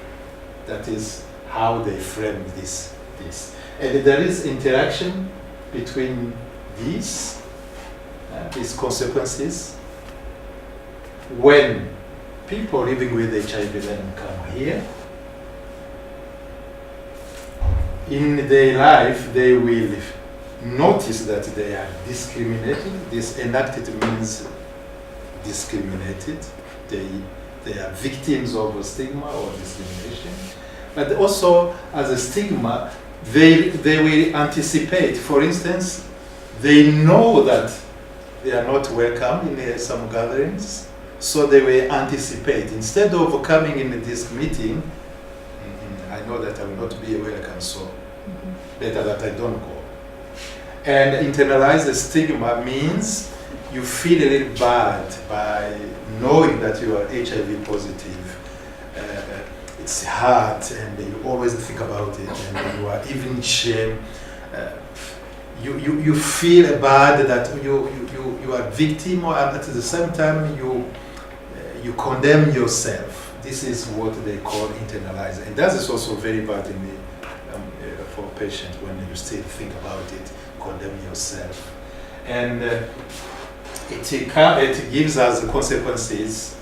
[SPEAKER 8] That is how they frame this. And there is interaction between these consequences. When people living with HIV then come here, in their life they will notice that they are discriminated. This enacted means discriminated. They are victims of a stigma or discrimination. But also, as a stigma, they will anticipate. For instance, they know that they are not welcome in some gatherings, so they will anticipate. Instead of coming in this meeting, I know that I will not be welcome, so better that I don't go. And internalize the stigma means you feel a little bad by knowing that you are HIV positive. It's hard, and you always think about it, and you are even shame. You feel bad that you are victim, or at the same time you condemn yourself. This is what they call internalizing, and that is also very bad for patients when you still think about it, condemn yourself, and it gives us the consequences,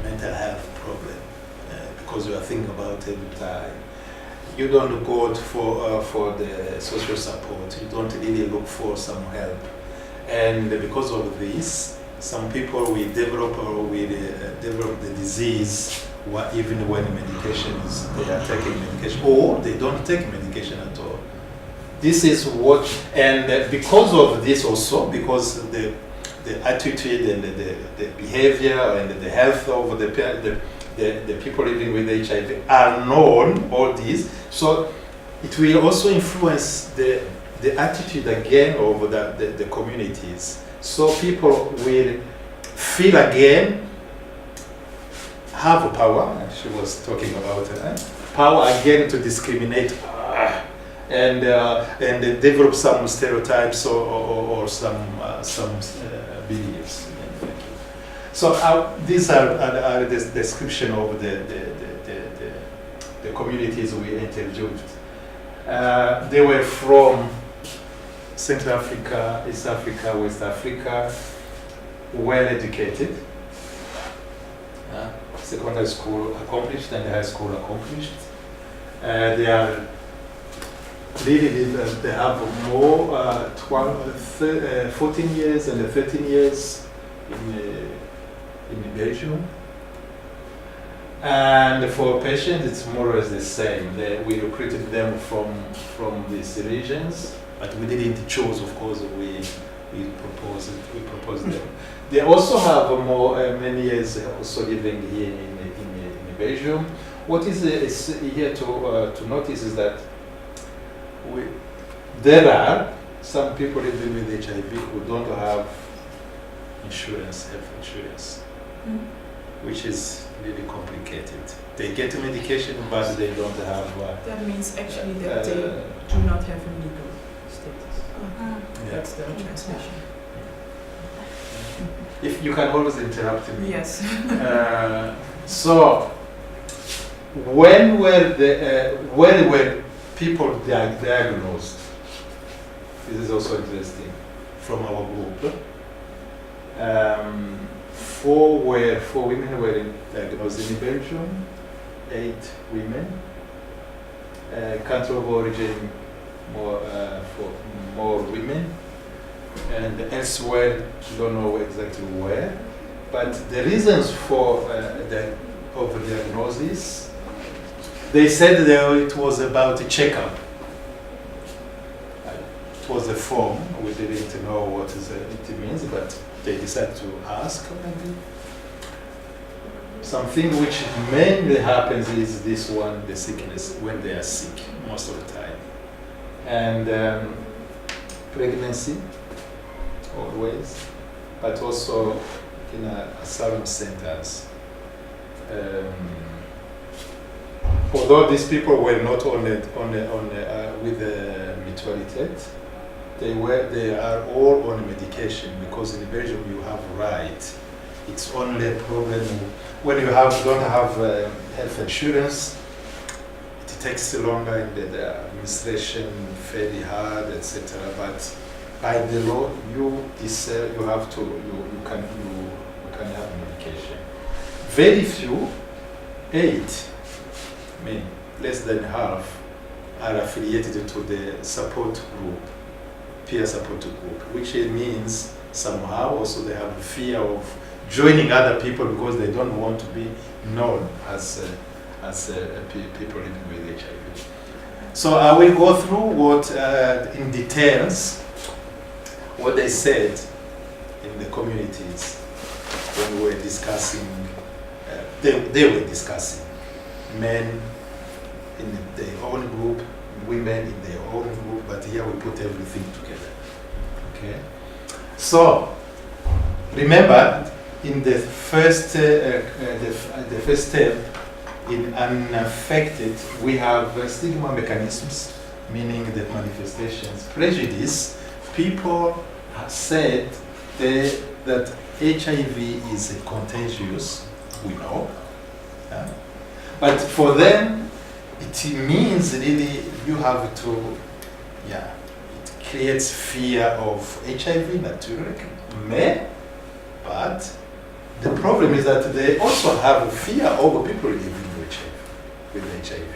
[SPEAKER 8] mental health problem, because you are thinking about it every time. You don't go for the social support. You don't really look for some help, and because of this, some people will develop the disease even when they are taking medication, or they don't take medication at all. This is what, and because of this also, because the attitude and the behavior and the health of the people living with HIV are known, all these, so it will also influence the attitude again of the communities. So people will feel again, have power, she was talking about power again to discriminate, and develop some stereotypes or some beliefs. So these are the description of the communities we interviewed. They were from Central Africa, East Africa, West Africa, well educated, secondary school accomplished and high school accomplished. They are really, they have more 14 years and 13 years in Belgium. And for patients, it's more or less the same. We recruited them from these regions, but we didn't choose, of course, we proposed them. They also have many years also living here in Belgium. What is here to notice is that there are some people living with HIV who don't have insurance, health insurance, which is really complicated. They get medication, but they don't have.
[SPEAKER 1] That means actually that they do not have a legal status. That's the translation.
[SPEAKER 8] If you can always interrupt me.
[SPEAKER 1] Yes.
[SPEAKER 8] So, when were people diagnosed? This is also interesting from our group. Four women were diagnosed in Belgium, 8 women. Country of origin, more women. And elsewhere, don't know exactly where. But the reasons for the overdiagnosis, they said that it was about a checkup. It was a form. We didn't know what it means, but they decided to ask maybe. Something which mainly happens is this one, the sickness, when they are sick, most of the time. And pregnancy, always, but also in asylum centers. Although these people were not with the mutuality, they are all on medication, because in Belgium you have right. It's only a problem when you don't have health insurance. It takes longer, and the administration fairly hard, etc. But by the law, you can have medication. Very few, 8, less than half, are affiliated to the support group, peer support group, which means somehow also they have a fear of joining other people because they don't want to be known as people living with HIV. So I will go through what in details what they said in the communities when we were discussing. They were discussing men in their own group, women in their own group, but here we put everything together. Okay. So remember, in the first step, in unaffected, we have stigma mechanisms, meaning the manifestations, prejudice. People have said that HIV is contagious, we know, but for them, it means really you have to, it creates fear of HIV, naturally, but the problem is that they also have a fear of people living with HIV.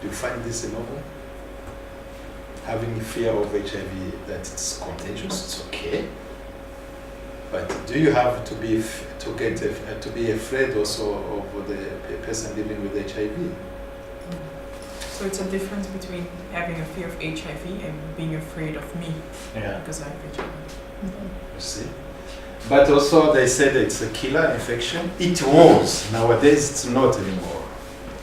[SPEAKER 8] Do you find this normal? Having fear of HIV, that it's contagious, it's okay. But do you have to be afraid also of the person living with HIV?
[SPEAKER 1] So it's a difference between having a fear of HIV and being afraid of me because I have HIV.
[SPEAKER 8] You see? But also they said it's a killer infection. It was. Nowadays it's not anymore.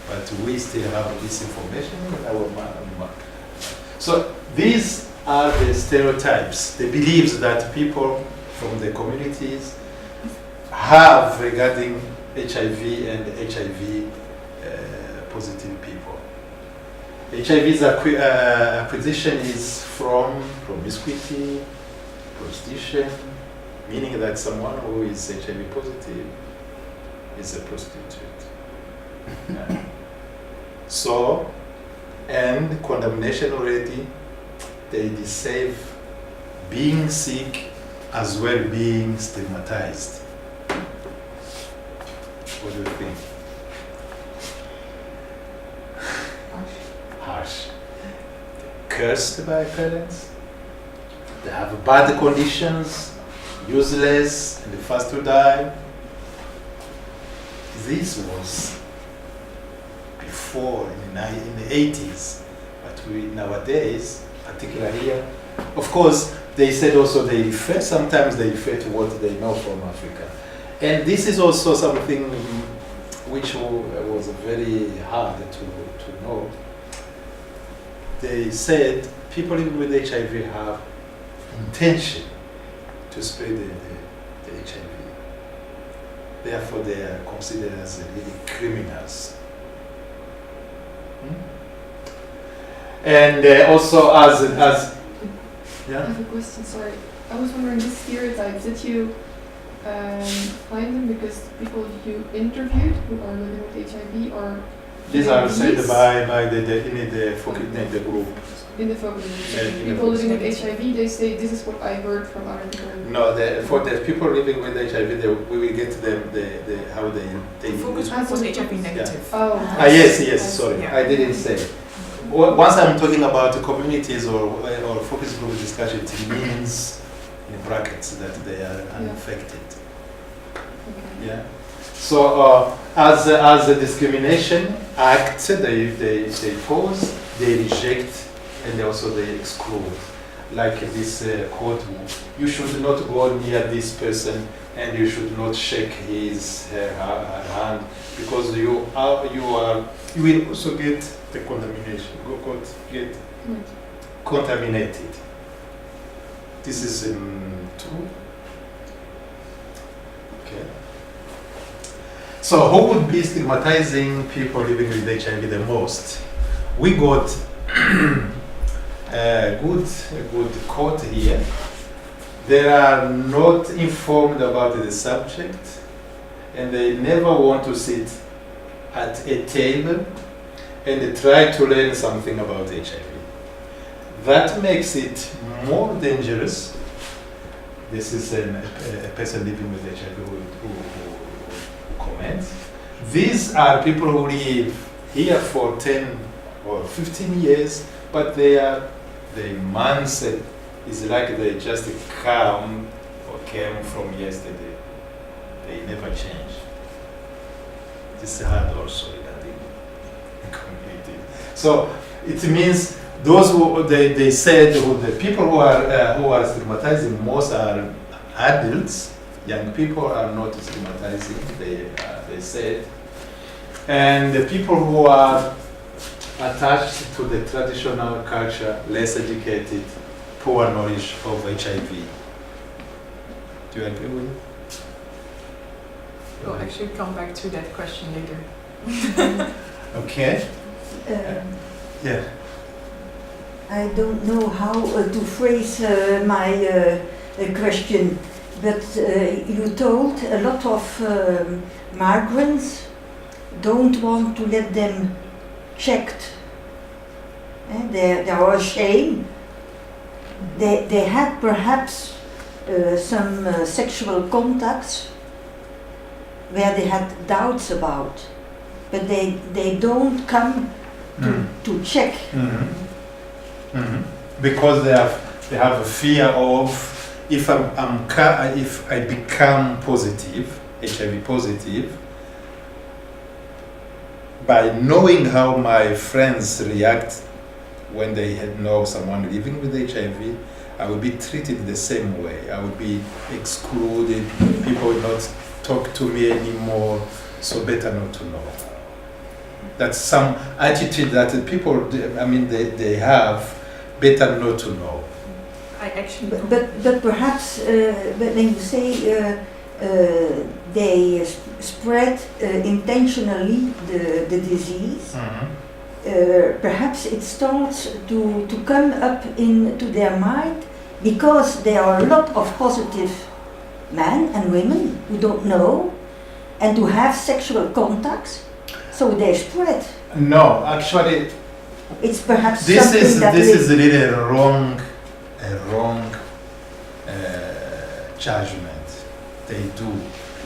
[SPEAKER 8] But we still have this information in our mind. So these are the stereotypes, the beliefs that people from the communities have regarding HIV and HIV positive people. HIV's acquisition is from promiscuity, prostitution, meaning that someone who is HIV positive is a prostitute. So, and condemnation already, they deceive being sick as well being stigmatized. What do you think? Harsh. Cursed by parents. They have bad conditions, useless, and the first to die. This was before in the 80s, but we nowadays, particularly here, of course, they said also sometimes they refer to what they know from Africa. And this is also something which was very hard to know. They said people living with HIV have intention to spread the HIV. Therefore, they are considered as really criminals. And also as
[SPEAKER 6] I
[SPEAKER 8] yeah.
[SPEAKER 6] have a question, sorry. I was wondering, these stereotypes, did you find them because people you interviewed who are living with HIV, or
[SPEAKER 8] These are said by the group.
[SPEAKER 6] in the focus group?
[SPEAKER 8] Yeah, in the
[SPEAKER 6] People living with
[SPEAKER 8] focus
[SPEAKER 6] HIV, they say this is what I heard from other people.
[SPEAKER 8] No, for the people living with HIV, we will get them how they
[SPEAKER 1] The focus group was HIV negative.
[SPEAKER 6] Oh.
[SPEAKER 8] yes, sorry,
[SPEAKER 1] Yeah.
[SPEAKER 8] I didn't say. Once I'm talking about communities or focus group discussion, it means in brackets that they are unaffected.
[SPEAKER 6] Okay.
[SPEAKER 8] Yeah. So as a discrimination act, they pose, they reject, and also they exclude. Like this quote: "You should not go near this person, and you should not shake her hand, because you will also get the contamination. Get contaminated." This is true. Okay. So who would be stigmatizing people living with HIV the most? We got a good quote here. They are not informed about the subject, and they never want to sit at a table and try to learn something about HIV. That makes it more dangerous. This is a person living with HIV who comments. These are people who live here for 10 or 15 years, but their mindset is like they just came from yesterday. They never change. This is hard also in the community. So it means those who they said the people who are stigmatizing most are adults. Young people are not stigmatizing. They said, and the people who are attached to the traditional culture, less educated, poor knowledge of HIV. Do you agree with it?
[SPEAKER 1] We'll actually come back to that question later.
[SPEAKER 8] Okay. Yeah.
[SPEAKER 7] I don't know how to phrase my question, but you told a lot of migrants don't want to let them checked. They are ashamed. They had perhaps some sexual contacts where they had doubts about, but they don't come to check.
[SPEAKER 8] Mm-hmm. Mm-hmm. Because they have a fear of if I become positive, HIV positive, by knowing how my friends react when they know someone living with HIV, I will be treated the same way. I will be excluded. People will not talk to me anymore. So better not to know. That's some attitude that people, they have. Better not to know.
[SPEAKER 1] I actually.
[SPEAKER 7] But perhaps when you say they spread intentionally the disease.
[SPEAKER 8] Mm-hmm.
[SPEAKER 7] Perhaps it starts to come up into their mind because there are a lot of positive men and women who don't know and who have sexual contacts, so they spread.
[SPEAKER 8] No, actually,
[SPEAKER 7] it's perhaps
[SPEAKER 8] this
[SPEAKER 7] something
[SPEAKER 8] is
[SPEAKER 7] that
[SPEAKER 8] really a wrong judgment they do.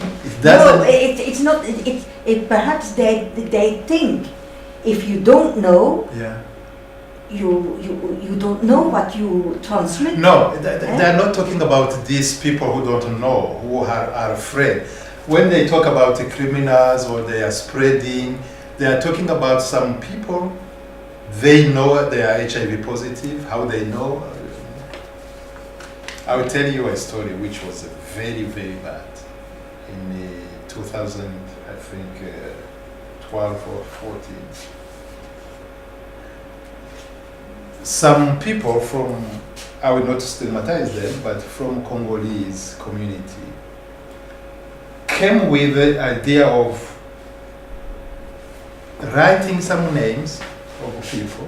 [SPEAKER 8] It
[SPEAKER 7] No,
[SPEAKER 8] doesn't.
[SPEAKER 7] it's not. It perhaps they think if you don't know,
[SPEAKER 8] Yeah.
[SPEAKER 7] you don't know what you transmit.
[SPEAKER 8] No, they're not talking about these people who don't know, who are afraid. When they talk about the criminals or they are spreading, they are talking about some people, they know they are HIV positive, how they know. I will tell you a story which was very, very bad. In 2000, I think, 12 or 14. Some people from, I will not stigmatize them, but from Congolese community came with the idea of writing some names of people.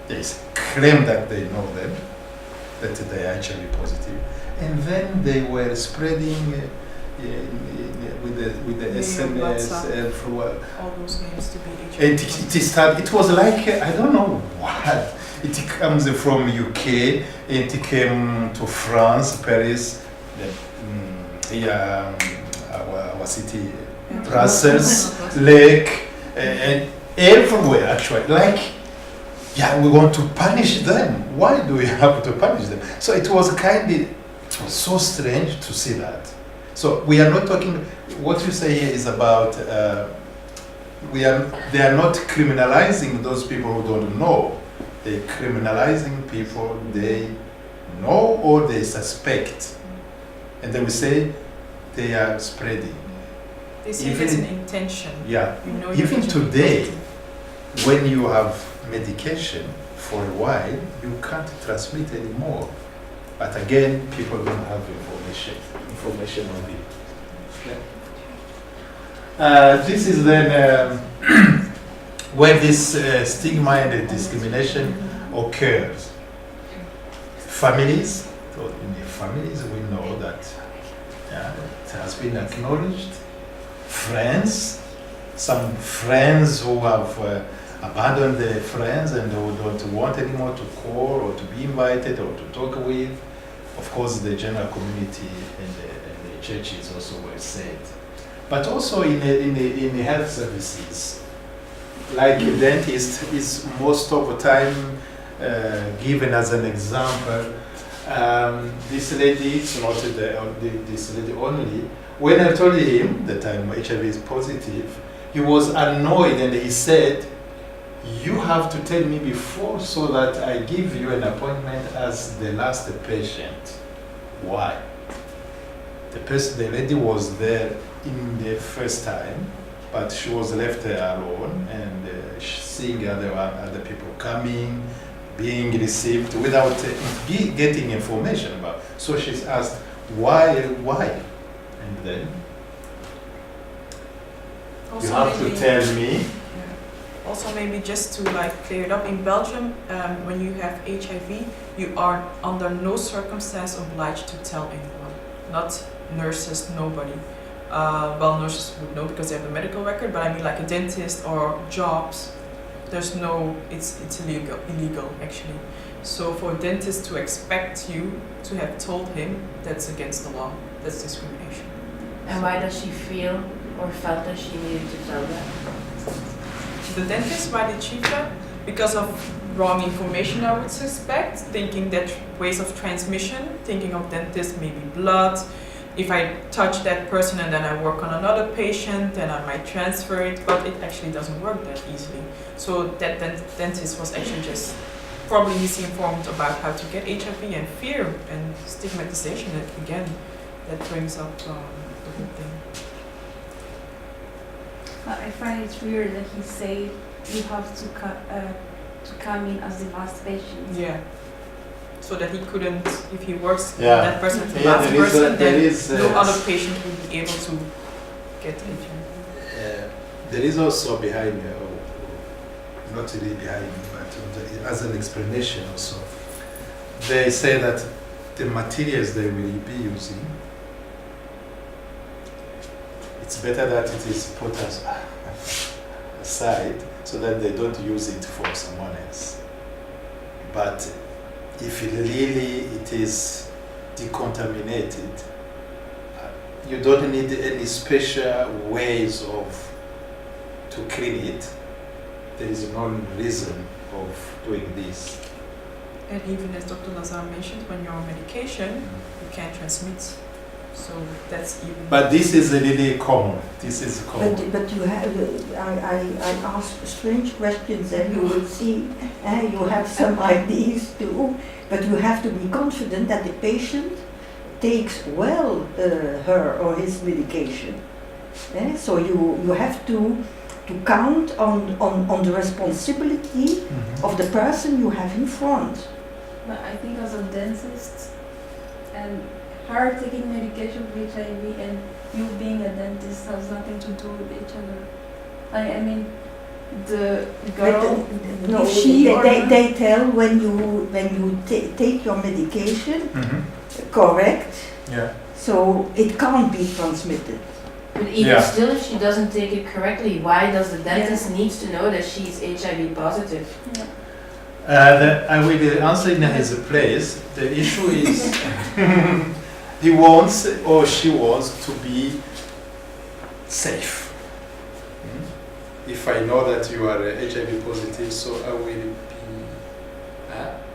[SPEAKER 8] They claim that they know them, that they are actually positive, and then they were spreading with the SMS everywhere.
[SPEAKER 1] All those names to be
[SPEAKER 8] And it was like, I don't know what. It comes from UK, and it came to France, Paris, here, our city, Brussels, Lake, and everywhere actually. Like, yeah, we want to punish them. Why do we have to punish them? So it was kind of so strange to see that. So we are not talking, what you say here is about, they are not criminalizing those people who don't know. They're criminalizing people they know or they suspect. And then we say they are spreading.
[SPEAKER 1] They say there's an intention.
[SPEAKER 8] Yeah.
[SPEAKER 1] You know you're
[SPEAKER 8] Even
[SPEAKER 1] HIV
[SPEAKER 8] today,
[SPEAKER 1] positive.
[SPEAKER 8] when you have medication for a while, you can't transmit anymore. But again, people don't have information on it. This is then where this stigma and discrimination occurs. Families, so in the families we know that it has been acknowledged. Friends, some friends who have abandoned their friends and who don't want anymore to call or to be invited or to talk with. Of course, the general community and the churches also were said. But also in the health services, like a dentist is most of the time given as an example. This lady, it's not this lady only, when I told him that I'm HIV is positive, he was annoyed and he said, you have to tell me before so that I give you an appointment as the last patient. Why? The lady was there in the first time, but she was left alone and seeing other people coming, being received without getting information about. So she's asked, why? And then
[SPEAKER 1] Also
[SPEAKER 8] you have to
[SPEAKER 1] maybe-
[SPEAKER 8] tell me.
[SPEAKER 1] Also, maybe just to like clear it up, in Belgium, when you have HIV, you are under no circumstance obliged to tell anyone. Not nurses, nobody. Well, nurses would know because they have a medical record, but I mean like a dentist or jobs, there's no, it's illegal actually. So for a dentist to expect you to have told him, that's against the law. That's discrimination.
[SPEAKER 5] And why does she feel or felt that she needed to tell that?
[SPEAKER 1] The dentist, why did she feel? Because of wrong information, I would suspect, thinking that ways of transmission, thinking of dentists, maybe blood. If I touch that person and then I work on another patient, then I might transfer it, but it actually doesn't work that easily. So that dentist was actually just probably misinformed about how to get HIV, and fear and stigmatization, again, that brings up the whole thing.
[SPEAKER 3] I find it weird that he said you have to come in as the last patient.
[SPEAKER 1] Yeah. So that he couldn't, if he works with
[SPEAKER 8] Yeah.
[SPEAKER 1] that person as the
[SPEAKER 8] Yeah,
[SPEAKER 1] last
[SPEAKER 8] there is
[SPEAKER 1] person,
[SPEAKER 8] a- there
[SPEAKER 1] then
[SPEAKER 8] is,
[SPEAKER 1] no other patient would be able to get HIV.
[SPEAKER 8] There is also behind me, not really behind me, but as an explanation also. They say that the materials they will be using, it's better that it is put aside so that they don't use it for someone else. But if it really it is decontaminated, you don't need any special ways to clean it. There is no reason of doing this.
[SPEAKER 1] And even as Dr. Lazar mentioned, when you're on medication, you can't transmit. So that's even.
[SPEAKER 8] But this is really common. This is common.
[SPEAKER 7] But you have, I ask strange questions and you will see, you have some ideas too, but you have to be confident that the patient takes well her or his medication. So you have to count on the responsibility of the person you have in front.
[SPEAKER 3] But I think as a dentist and her taking medication for HIV and you being a dentist has nothing to do with each other. I mean, the girl,
[SPEAKER 7] No,
[SPEAKER 3] if she or
[SPEAKER 7] they tell when you take your medication, correct?
[SPEAKER 8] Yeah.
[SPEAKER 7] So it can't be transmitted.
[SPEAKER 5] But even
[SPEAKER 8] Yeah.
[SPEAKER 5] still, if she doesn't take it correctly, why does the dentist need to know that she's HIV positive?
[SPEAKER 8] I will answer in his place. The issue is he wants or she wants to be safe. If I know that you are HIV positive, so I will be.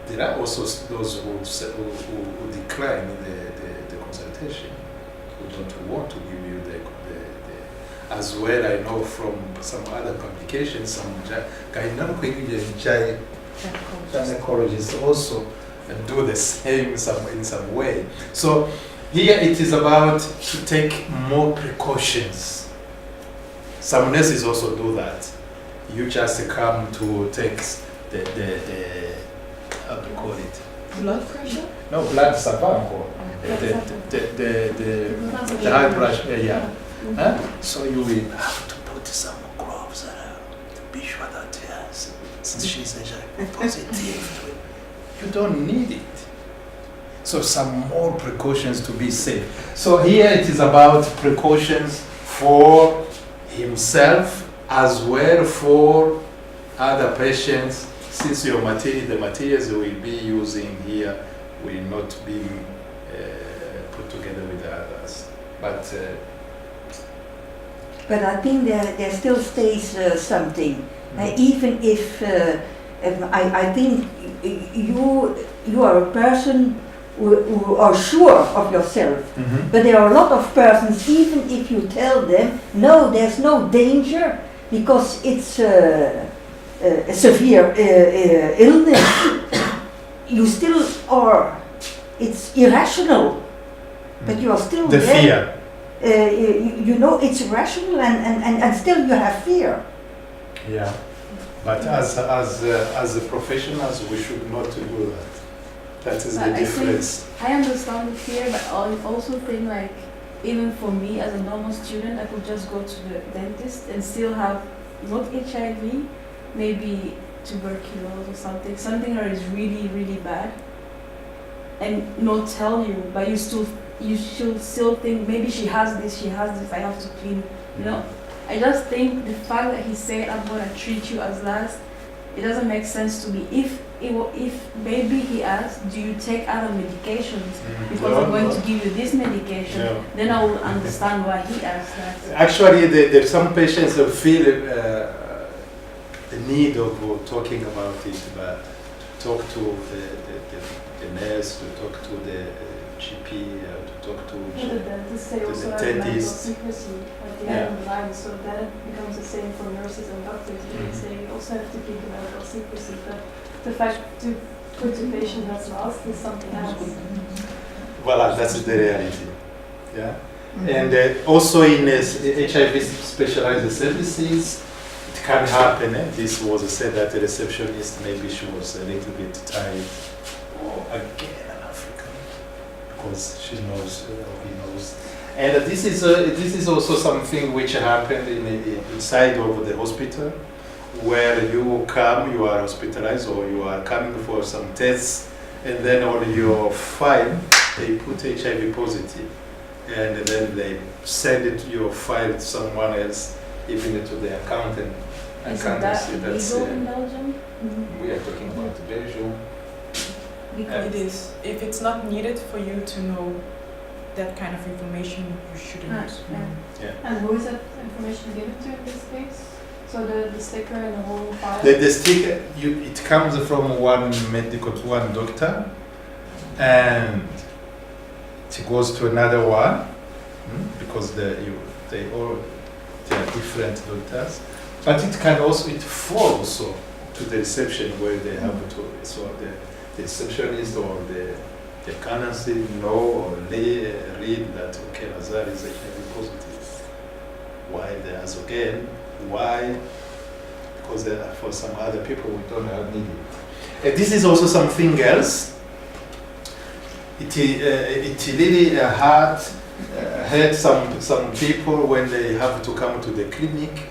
[SPEAKER 8] There are also those who decline the consultation, who don't want to give you the as well. I know from some other publications, some gynecologists also do the same in some way. So here it is about to take more precautions. Some nurses also do that. You just come to take the how to call it?
[SPEAKER 6] Blood pressure?
[SPEAKER 8] No, blood savanko. The high pressure, yeah. So you will have to put some gloves to be sure that yes, since she's HIV positive, you don't need it. So some more precautions to be safe. So here it is about precautions for himself as well for other patients, since the materials we will be using here will not be put together with the others.
[SPEAKER 7] But I think there still stays something. Even if I think you are a person who are sure of yourself. But there are a lot of persons, even if you tell them, no, there's no danger because it's a severe illness, you still are, it's irrational, but you are still
[SPEAKER 8] the
[SPEAKER 7] there.
[SPEAKER 8] fear.
[SPEAKER 7] You know it's irrational and still you have fear.
[SPEAKER 8] Yeah, but as professionals we should not do that. That is the difference.
[SPEAKER 3] I understand the fear, but I also think like even for me as a normal student, I could just go to the dentist and still have not HIV, maybe tuberculosis or something that is really, really bad, and not tell you, but you should still think maybe she has this, I have to clean. You know, I just think the fact that he said I'm gonna treat you as last, it doesn't make sense to me. If maybe he asked, do you take other medications? Because I'm going to give you this medication, then I will understand why he asked that.
[SPEAKER 8] Actually, there's some patients that feel the need of talking about it, but to talk to the nurse, to talk to the GP, to talk to
[SPEAKER 6] The dentist, they also have medical secrecy at the end of the line, so that becomes the same for nurses and doctors. They also have to keep the medical secrecy, but the fact to put the patient as last is something else.
[SPEAKER 8] Well, that's the reality. Yeah. And also in HIV specialized services, it can happen. This was said that the receptionist, maybe she was a little bit tired. Oh, again an African, because she knows, he knows. And this is also something which happened inside of the hospital, where you come, you are hospitalized, or you are coming for some tests, and then on your file they put HIV positive, and then they send it your file to someone else, even to the accountant.
[SPEAKER 3] Isn't that legal in Belgium?
[SPEAKER 8] We are talking about Belgium.
[SPEAKER 1] It is. If it's not needed for you to know that kind of information you shouldn't.
[SPEAKER 6] And who is that information given to in this case? So the sticker and the whole file?
[SPEAKER 8] The sticker, it comes from one doctor, and it goes to another one, because they are different doctors. But it can also, it falls also to the reception where they have to, so the receptionist or the candidacy know or read that, okay, Nazar is HIV positive. Why they ask again? Why? Because for some other people we don't have need it. This is also something else. It really hurt some people when they have to come to the clinic.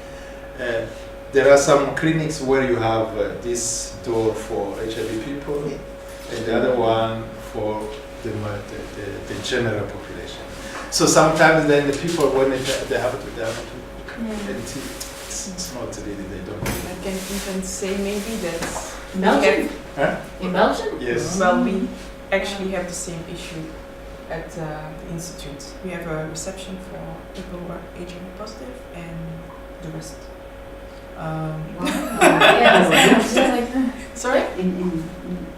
[SPEAKER 8] There are some clinics where you have this door for HIV people, and the other one for the general population. So sometimes then the people, when they have to and it's not really, they don't.
[SPEAKER 1] I can even say maybe that
[SPEAKER 5] Belgium?
[SPEAKER 8] Huh?
[SPEAKER 5] In Belgium?
[SPEAKER 8] Yes.
[SPEAKER 1] well, we actually have the same issue at the institute. We have a reception for people who are HIV positive and the rest. Sorry?
[SPEAKER 7] In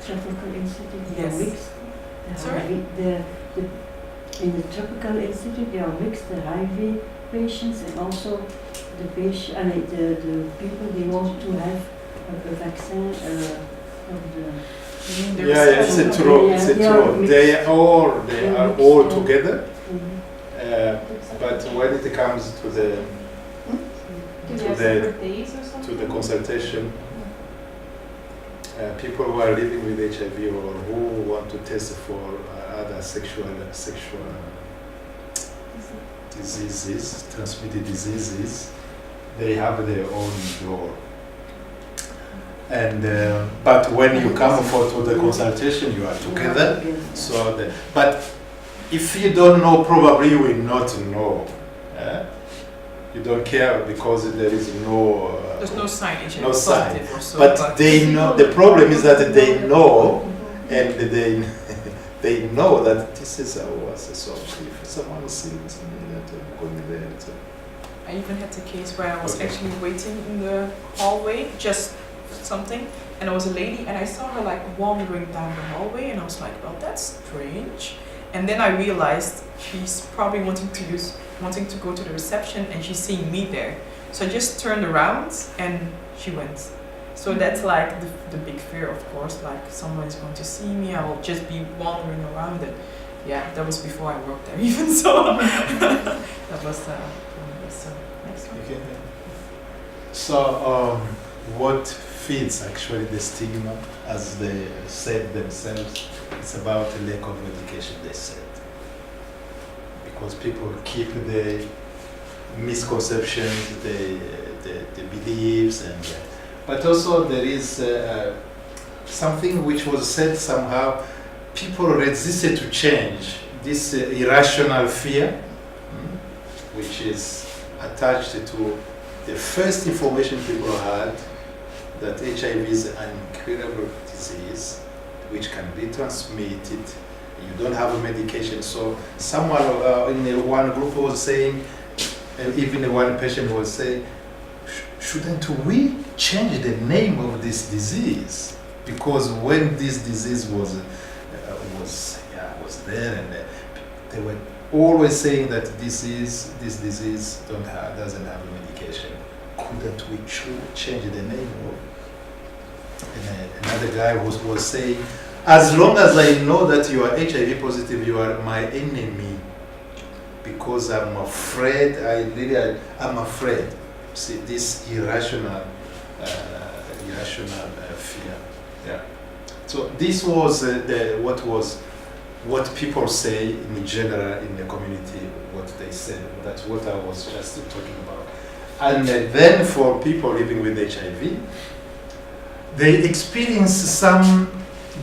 [SPEAKER 7] tropical institute, they
[SPEAKER 1] Yes.
[SPEAKER 7] are mixed.
[SPEAKER 1] Sorry?
[SPEAKER 7] In the tropical institute, they are mixed, the HIV patients and also the people they want to have a vaccine of the.
[SPEAKER 8] It's a true. It's a true. They are all together. But when it comes to the
[SPEAKER 6] Do they have separate days or something?
[SPEAKER 8] to the consultation, people who are living with HIV or who want to test for other sexual diseases, transmitted diseases, they have their own door. And but when you come to the consultation, you are together. So, but if you don't know, probably you will not know. You don't care because there is no.
[SPEAKER 1] There's no sign HIV
[SPEAKER 8] No sign.
[SPEAKER 1] positive or so.
[SPEAKER 8] But they know. The problem is that they know, and they know that this is our so if someone is seeing something that going there. So.
[SPEAKER 1] I even had a case where I was actually waiting in the hallway, just something, and there was a lady, and I saw her like wandering down the hallway, and I was like, well, that's strange. And then I realized she's probably wanting to go to the reception, and she's seeing me there. So I just turned around, and she went. So that's like the big fear, of course, like someone is going to see me, I will just be wandering around it. Yeah, that was before I worked there even, so that was so next one.
[SPEAKER 8] Okay. So what feeds actually the stigma, as they said themselves? It's about a lack of education, they said. Because people keep the misconceptions, the beliefs, and but also there is something which was said somehow, people resisted to change, this irrational fear, which is attached to the first information people had that HIV is an incurable disease which can be transmitted. You don't have a medication. So someone in one group was saying, even one patient was saying, shouldn't we change the name of this disease? Because when this disease was there, and they were always saying that this disease doesn't have a medication. Couldn't we change the name of? And another guy was saying, as long as I know that you are HIV positive, you are my enemy, because I'm afraid. I'm afraid. See, this irrational fear. Yeah. So this was what people say in general in the community. What they said. That's what I was just talking about. And then for people living with HIV, they experience some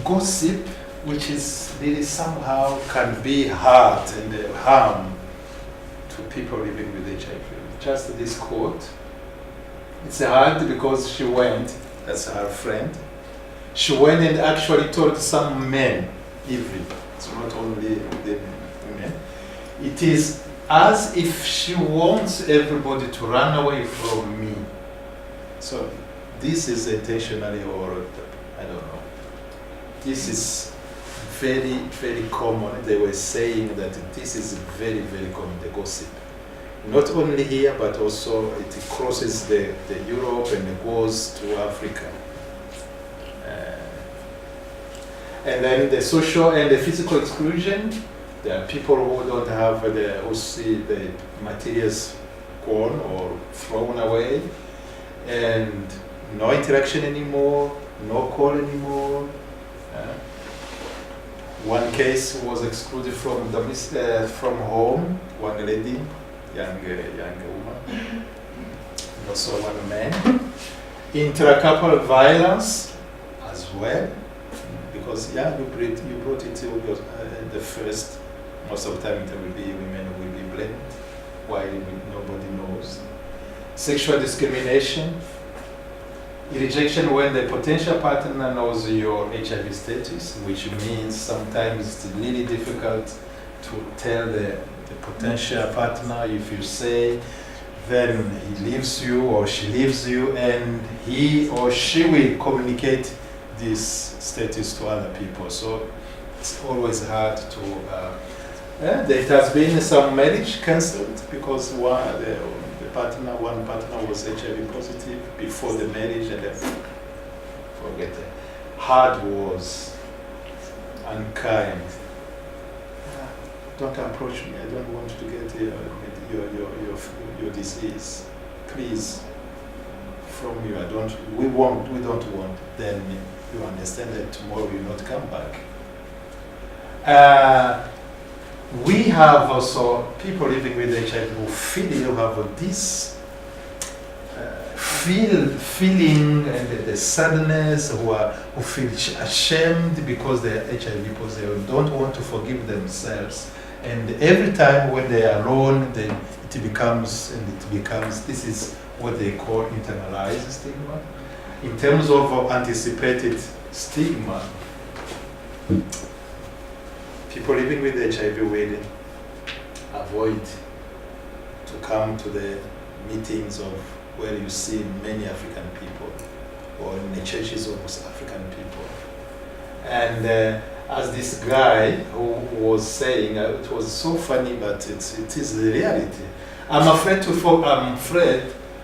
[SPEAKER 8] gossip, which is really somehow can be hard and harm to people living with HIV. Just this quote. It's hard because she went, that's her friend, she went and actually told some men, even, it's not only the women, it is as if she wants everybody to run away from me. So this is intentionally, or I don't know. This is very, very common. They were saying that this is very, very common, the gossip. Not only here, but also it crosses the Europe and it goes to Africa. And then the social and the physical exclusion. There are people who don't have who see the materials gone or thrown away, and no interaction anymore, no call anymore. One case was excluded from from home. One lady, young woman, and also one man. Intra-couple violence as well, because you brought it to the first. Most of the time, it will be women who will be blamed, while nobody knows. Sexual discrimination, rejection when the potential partner knows your HIV status, which means sometimes it's really difficult to tell the potential partner. If you say, then he leaves you or she leaves you, and he or she will communicate this status to other people. So it's always hard to. There has been some marriage cancelled because one partner was HIV positive before the marriage, and then forget it. Hard was unkind. Don't approach me. I don't want to get your disease. Please, from you. We don't want. Then you understand that tomorrow you will not come back. We have also people living with HIV who feel have this feeling and the sadness, who feel ashamed because they are HIV positive, don't want to forgive themselves, and every time when they are alone, then it becomes this is what they call internalized stigma. In terms of anticipated stigma, people living with HIV will avoid to come to the meetings of where you see many African people, or in the churches of African people. And as this guy who was saying, it was so funny, but it is the reality. I'm afraid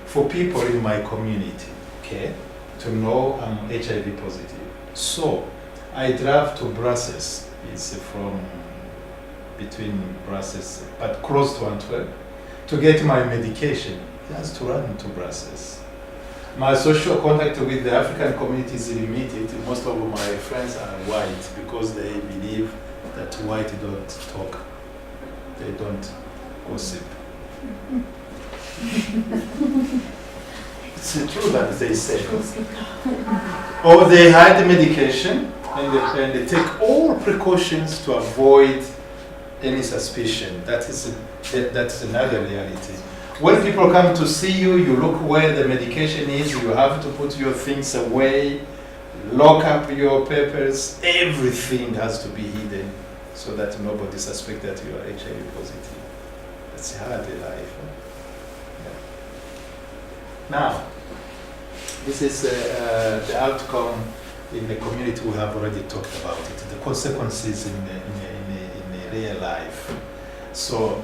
[SPEAKER 8] for people in my community, okay, to know I'm HIV positive. So I drive to Brussels. It's from between Brussels, but close to Antwerp, to get my medication. Just to run to Brussels. My social contact with the African community is limited. Most of my friends are white because they believe that white don't talk. They don't gossip. It's true that they say. Or they hide the medication and they take all precautions to avoid any suspicion. That's another reality. When people come to see you, you look where the medication is, you have to put your things away, lock up your papers, everything has to be hidden so that nobody suspects that you are HIV positive. That's hard in life. Yeah. Now, this is the outcome in the community. We have already talked about it, the consequences in the real life. So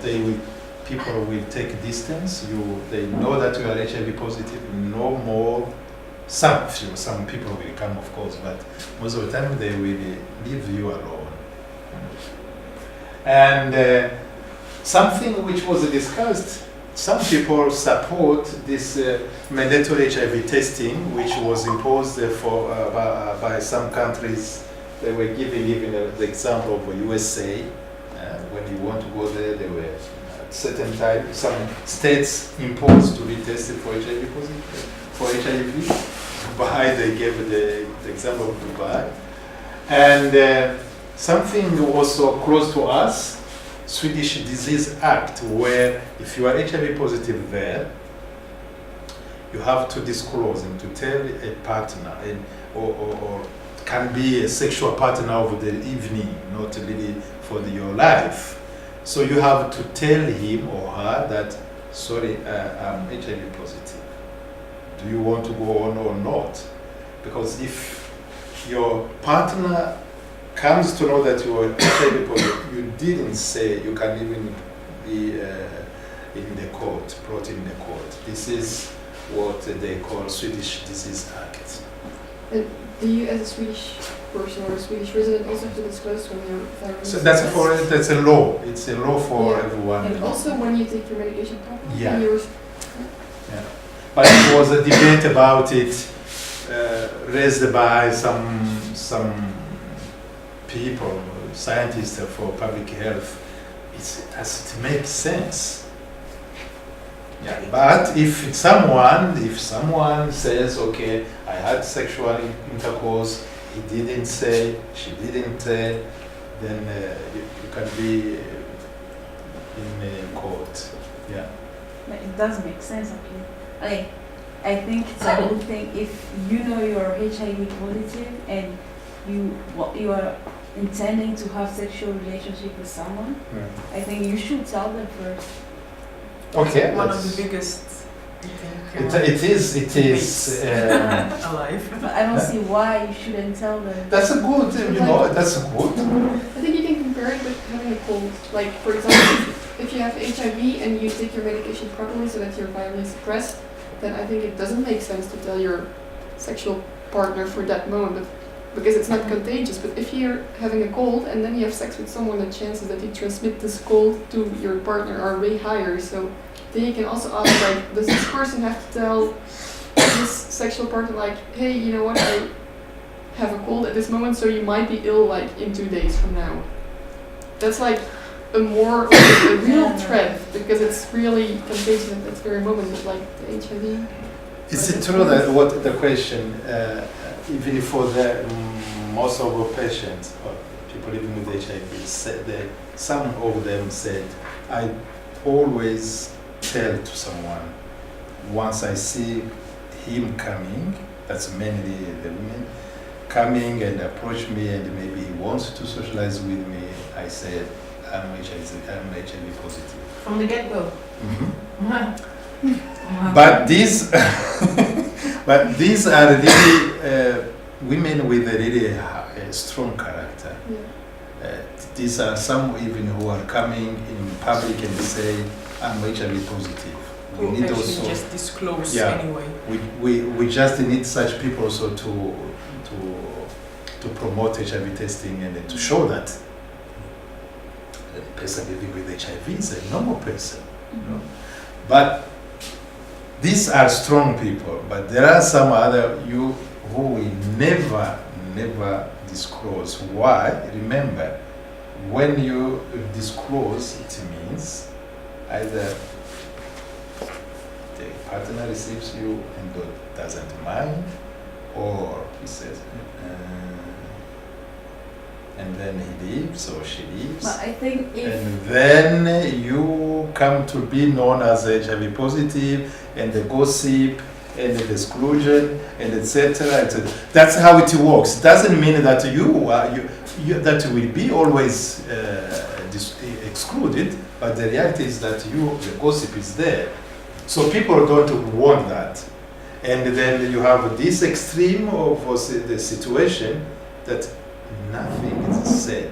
[SPEAKER 8] people will take distance. They know that you are HIV positive. No more. Some people will come, of course, but most of the time they will leave you alone. And something which was discussed. Some people support this mandatory HIV testing, which was imposed by some countries. They were giving even the example of USA. When you want to go there, they were at certain time. Some states imposed to be tested for HIV positive, for HIV. Dubai, they gave the example of Dubai, and something also close to us. Swedish Disease Act, where if you are HIV positive there, you have to disclose and to tell a partner, or can be a sexual partner of the evening, not really for your life. So you have to tell him or her that, sorry, I'm HIV positive. Do you want to go on or not? Because if your partner comes to know that you are HIV positive, you didn't say, you can even be in the court, brought in the court. This is what they call Swedish Disease Act.
[SPEAKER 6] And do you, as a Swedish person or a Swedish resident, also have to disclose when you're thyroid?
[SPEAKER 8] So that's a law. It's a law for everyone.
[SPEAKER 6] And also when you take your medication properly.
[SPEAKER 8] Yeah.
[SPEAKER 6] Yeah.
[SPEAKER 8] But it was a debate about it raised by some people, scientists for public health. Does it make sense? Yeah. But if someone says, okay, I had sexual intercourse, he didn't say, she didn't say, then you can be in court. Yeah.
[SPEAKER 3] But it does make sense, okay. I think it's a good thing if you know you're HIV positive and you are intending to have sexual relationship with someone. I think you should tell them first.
[SPEAKER 8] Okay.
[SPEAKER 1] One of the biggest, I think,
[SPEAKER 8] It is
[SPEAKER 1] alive.
[SPEAKER 3] But I don't see why you shouldn't tell them.
[SPEAKER 8] That's a good, that's a good.
[SPEAKER 6] I think you can compare it with having a cold. Like, for example, if you have HIV and you take your medication properly so that you're virally suppressed, then I think it doesn't make sense to tell your sexual partner for that moment, because it's not contagious. But if you're having a cold and then you have sex with someone, the chances that you transmit this cold to your partner are way higher. So then you can also ask, like, does this person have to tell this sexual partner, like, hey, you know what, I have a cold at this moment, so you might be ill like in 2 days from now. That's like a more a real threat, because it's really contagious at that very moment, but like the HIV.
[SPEAKER 8] Is it true that what the question, even for the most of our patients or people living with HIV, said that some of them said, I always tell to someone once I see him coming, that's mainly the women, coming and approach me and maybe he wants to socialize with me, I said, I'm HIV positive.
[SPEAKER 5] From the get-go.
[SPEAKER 8] But these, but these are really women with a really strong character.
[SPEAKER 6] Yeah.
[SPEAKER 8] These are some even who are coming in public and say, I'm HIV positive. We need
[SPEAKER 1] actually
[SPEAKER 8] also
[SPEAKER 1] just disclose
[SPEAKER 8] Yeah.
[SPEAKER 1] anyway.
[SPEAKER 8] we just need such people also to promote HIV testing and to show that the person living with HIV is a normal person. You know? But these are strong people, but there are some other who will never disclose. Why? Remember, when you disclose, it means either the partner receives you and doesn't mind, or he says, and then he leaves or she leaves.
[SPEAKER 3] But I think if
[SPEAKER 8] And then you come to be known as HIV positive, and the gossip and the exclusion and etc. That's how it works. It doesn't mean that that will be always excluded, but the reality is that the gossip is there. So people don't want that, and then you have this extreme of the situation that nothing is said.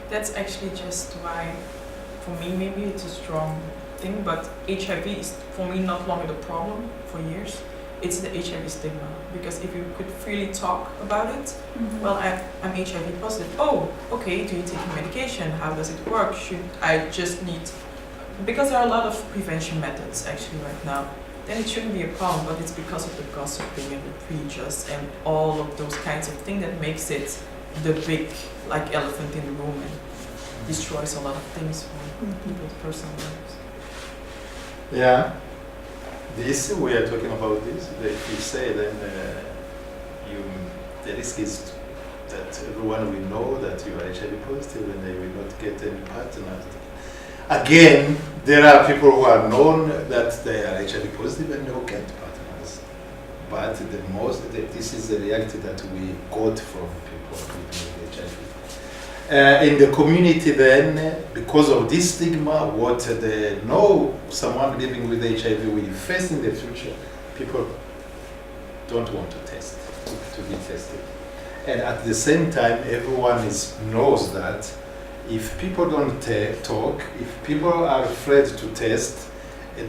[SPEAKER 1] That's actually just why, for me, maybe it's a strong thing, but HIV is for me not longer the problem for years. It's the HIV stigma, because if you could freely talk about it, well, I'm HIV positive. Oh, okay, do you take your medication? How does it work? Should I just need, because there are a lot of prevention methods actually right now, then it shouldn't be a problem, but it's because of the gossiping and the prejudice and all of those kinds of things that makes it the big, like, elephant in the room and destroys a lot of things for people's personal lives.
[SPEAKER 8] Yeah. This we are talking about this. If you say, then the risk is that everyone will know that you are HIV positive and they will not get any partners. Again, there are people who are known that they are HIV positive and they will get partners. But this is the reality that we got from people living with HIV. In the community then, because of this stigma, what they know someone living with HIV will face in the future, people don't want to test, to be tested. And at the same time, everyone knows that if people don't talk, if people are afraid to test,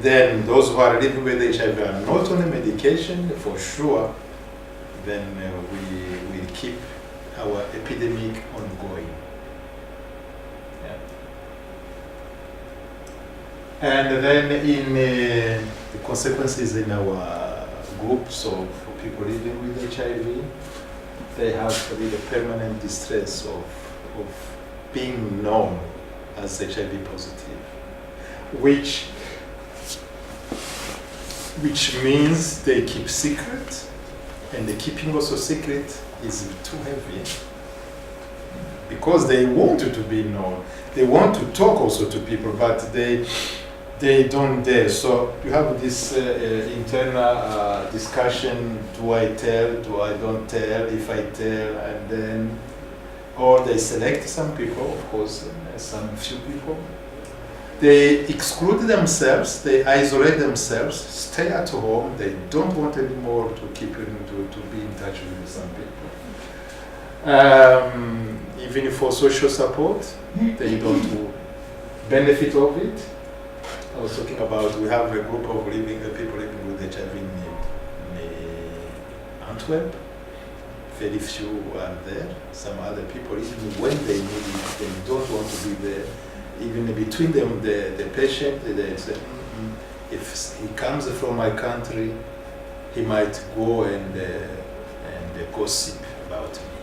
[SPEAKER 8] then those who are living with HIV are not on a medication, for sure, then we will keep our epidemic ongoing. Yeah. And then in the consequences in our groups of people living with HIV, they have really the permanent distress of being known as HIV positive, which means they keep secret, and the keeping also secret is too heavy because they want to be known. They want to talk also to people, but they don't dare. So you have this internal discussion: do I tell? Do I don't tell? If I tell, and then, or they select some people, of course, some few people. They exclude themselves, they isolate themselves, stay at home, they don't want anymore to keep to be in touch with some people. Even for social support, they don't benefit of it. I was talking about, we have a group of people living with HIV in Antwerp. Very few are there. Some other people, even when they need it, they don't want to be there. Even between them, the patient, they say, if he comes from my country, he might go and gossip about me.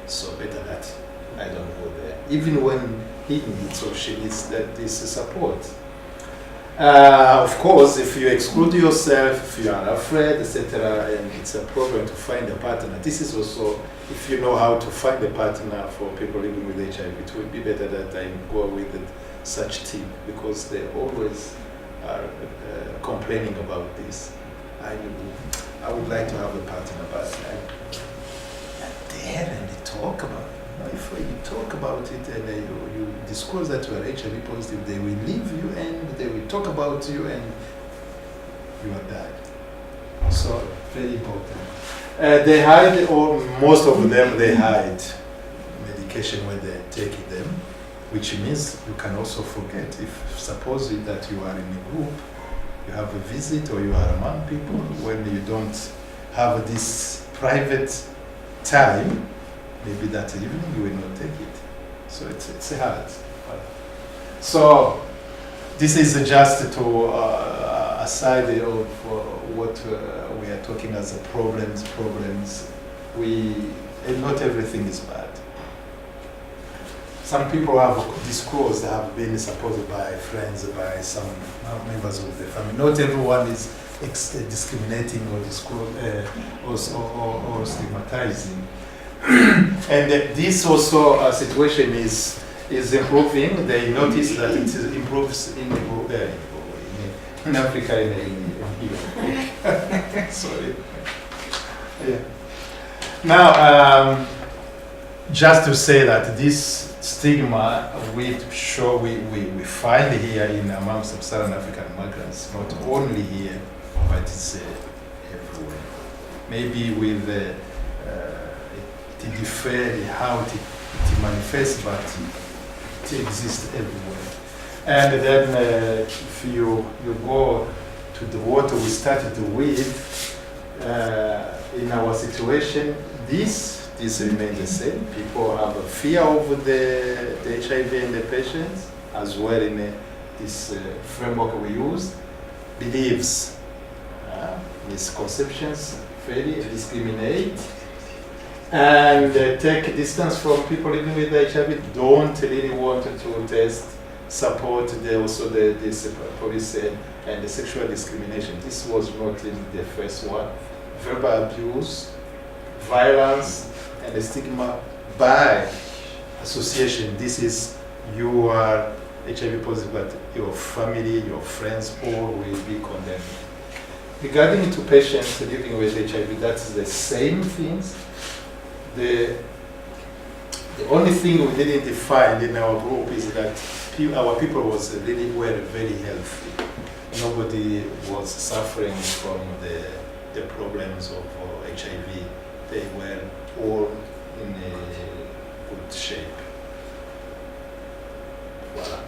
[SPEAKER 8] So better that I don't go there. Even when he needs or she needs this support. Of course, if you exclude yourself, if you are afraid, etc., and it's a problem to find a partner. This is also, if you know how to find a partner for people living with HIV, it would be better that I go with such team, because they always are complaining about this. I would like to have a partner, but I dare and talk about it. If you talk about it and you disclose that you are HIV positive, they will leave you and they will talk about you and you are dead. So, very important. They hide, or most of them, they hide medication when they take them, which means you can also forget. If suppose that you are in a group, you have a visit or you are among people, when you don't have this private time, maybe that evening you will not take it. So it's hard. So this is just to aside of what we are talking as problems. And not everything is bad. Some people have disclosed, have been supported by friends, by some members of the family. Not everyone is discriminating or stigmatizing. And this also situation is improving. They notice that it improves in Africa, in Europe. Sorry. Yeah. Now, just to say that this stigma we find here in among sub-Saharan African migrants, not only here, but it's everywhere. Maybe with it differs how it manifests, but it exists everywhere. And then if you go to what we started with, in our situation, this remains the same. People have a fear of the HIV and the patients, as well in this framework we use. Beliefs, misconceptions, very discriminate, and take distance from people living with HIV, don't really want to test, support this police and the sexual discrimination. This was not in the first one. Verbal abuse, violence, and the stigma by association. This is, you are HIV positive, but your family, your friends, all will be condemned. Regarding to patients living with HIV, that's the same things. The only thing we didn't find in our group is that our people were very healthy. Nobody was suffering from the problems of HIV. They were all in a good shape. Voilà.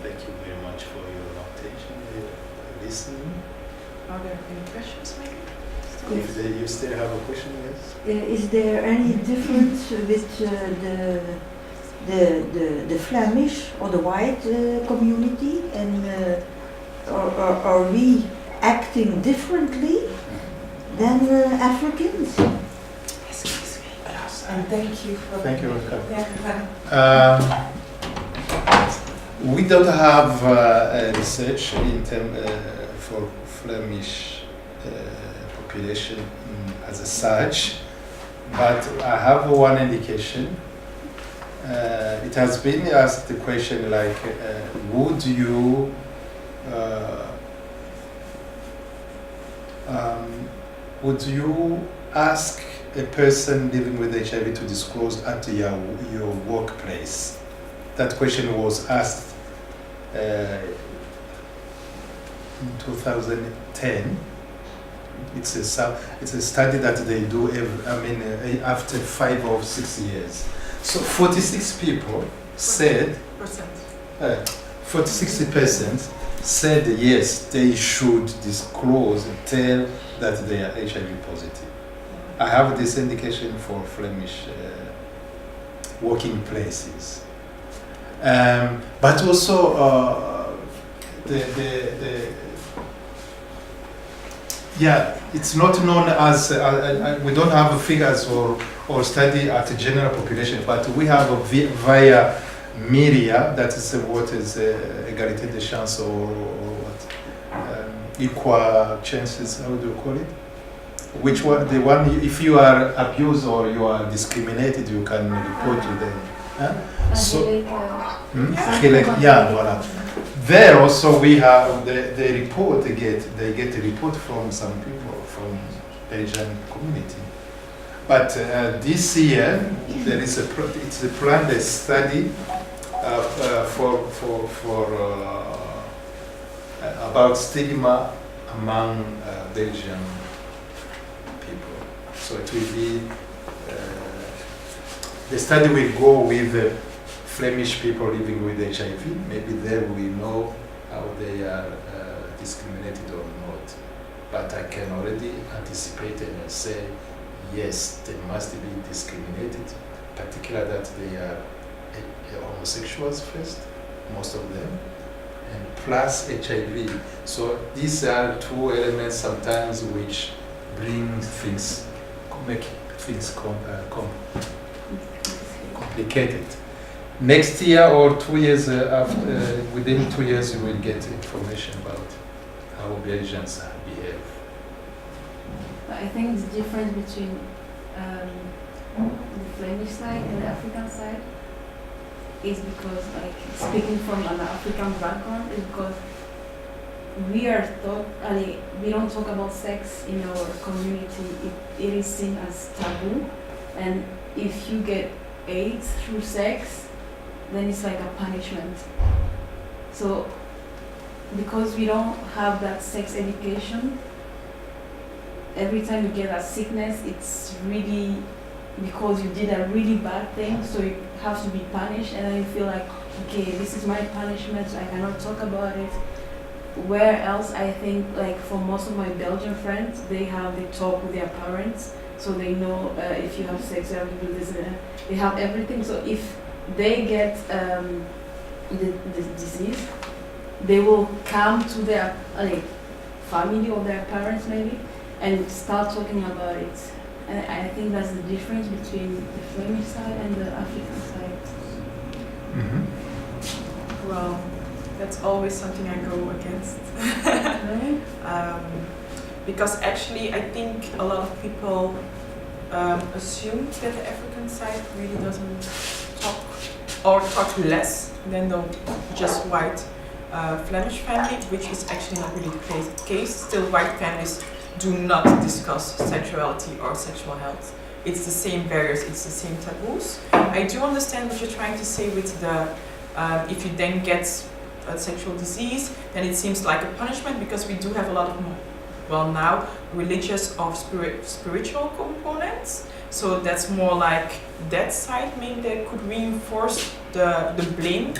[SPEAKER 8] Thank you very much for your attention, listening.
[SPEAKER 1] Are there any questions, maybe?
[SPEAKER 8] If you still have a question, yes?
[SPEAKER 7] Is there any difference with the Flemish or the white community, and are we acting differently than Africans?
[SPEAKER 1] Excuse me. And thank you for.
[SPEAKER 8] Thank you.
[SPEAKER 1] Yeah.
[SPEAKER 8] We don't have research in for Flemish population as such, but I have one indication. It has been asked the question like, would you ask a person living with HIV to disclose at your workplace? That question was asked in 2010. It's a study that they do after 5 or 6 years. So 46 people said, 46% said yes, they should disclose and tell that they are HIV positive. I have this indication for Flemish working places. But also it's not known as, we don't have figures or study at the general population, but we have via media, that is what is égalité des chances or what, equal chances, how do you call it? Which one, the one, if you are abused or you are discriminated, you can report to them. So, voilà. There also we have the report they get a report from some people from Belgian community. But this year there is it's a planned study about stigma among Belgian people. So it will be the study will go with the Flemish people living with HIV. Maybe there we know how they are discriminated or not. But I can already anticipate and say, yes, they must be discriminated, particularly that they are homosexuals first, most of them, and plus HIV. So these are two elements sometimes which bring things, make things complicated. Next year or 2 years after, within 2 years, you will get information about how Belgians behave.
[SPEAKER 3] I think the difference between the Flemish side and the African side is because, like, speaking from an African background, is because we are taught, we don't talk about sex in our community. It is seen as taboo, and if you get AIDS through sex, then it's like a punishment. So because we don't have that sex education, every time you get a sickness, it's really because you did a really bad thing, so you have to be punished, and then you feel like, okay, this is my punishment, so I cannot talk about it. Where else, I think, like for most of my Belgian friends, they talk with their parents, so they know if you have sex, you have to do this, they have everything. So if they get the disease, they will come to their family or their parents maybe and start talking about it. And I think that's the difference between the Flemish side and the African side.
[SPEAKER 8] Mm-hmm.
[SPEAKER 1] Well, that's always something I go against.
[SPEAKER 3] Really?
[SPEAKER 1] Because actually I think a lot of people assume that the African side really doesn't talk or talk less than the just white Flemish family, which is actually not really the case. Still, white families do not discuss sexuality or sexual health it's the same barriers, it's the same taboos. I do understand what you're trying to say with the if you then get a sexual disease, then it seems like a punishment, because we do have a lot of, well now, religious or spiritual components. So that's more like that side, maybe that could reinforce the blame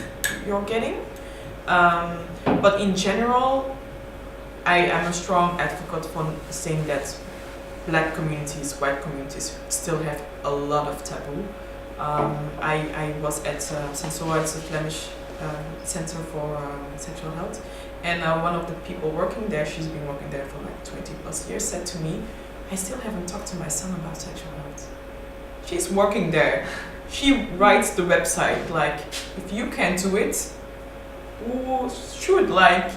[SPEAKER 1] you're getting. But in general, I am a strong advocate for saying that black communities, white communities still have a lot of taboo. I was at Sensoa, it's a Flemish Center for Sexual Health, and one of the people working there, she's been working there for like 20 plus years, said to me, I still haven't talked to my son about sexual health. She's working there. She writes the website, like, if you can do it, who should? Like,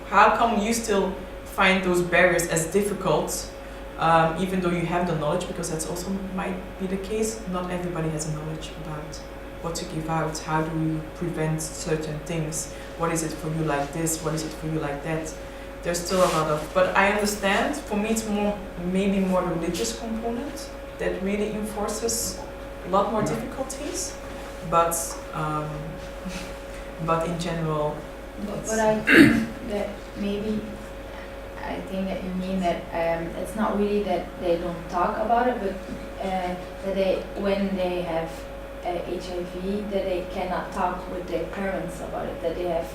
[SPEAKER 1] how come you still find those barriers as difficult, even though you have the knowledge? Because that's also might be the case. Not everybody has knowledge about what to give out. How do we prevent certain things? What is it for you like this? What is it for you like that? There's still a lot of, but I understand. For me, it's maybe more the religious component that really enforces a lot more difficulties. But in general,
[SPEAKER 9] but I think that maybe, I think that you mean that it's not really that they don't talk about it, but that they, when they have HIV, that they cannot talk with their parents about it, that they have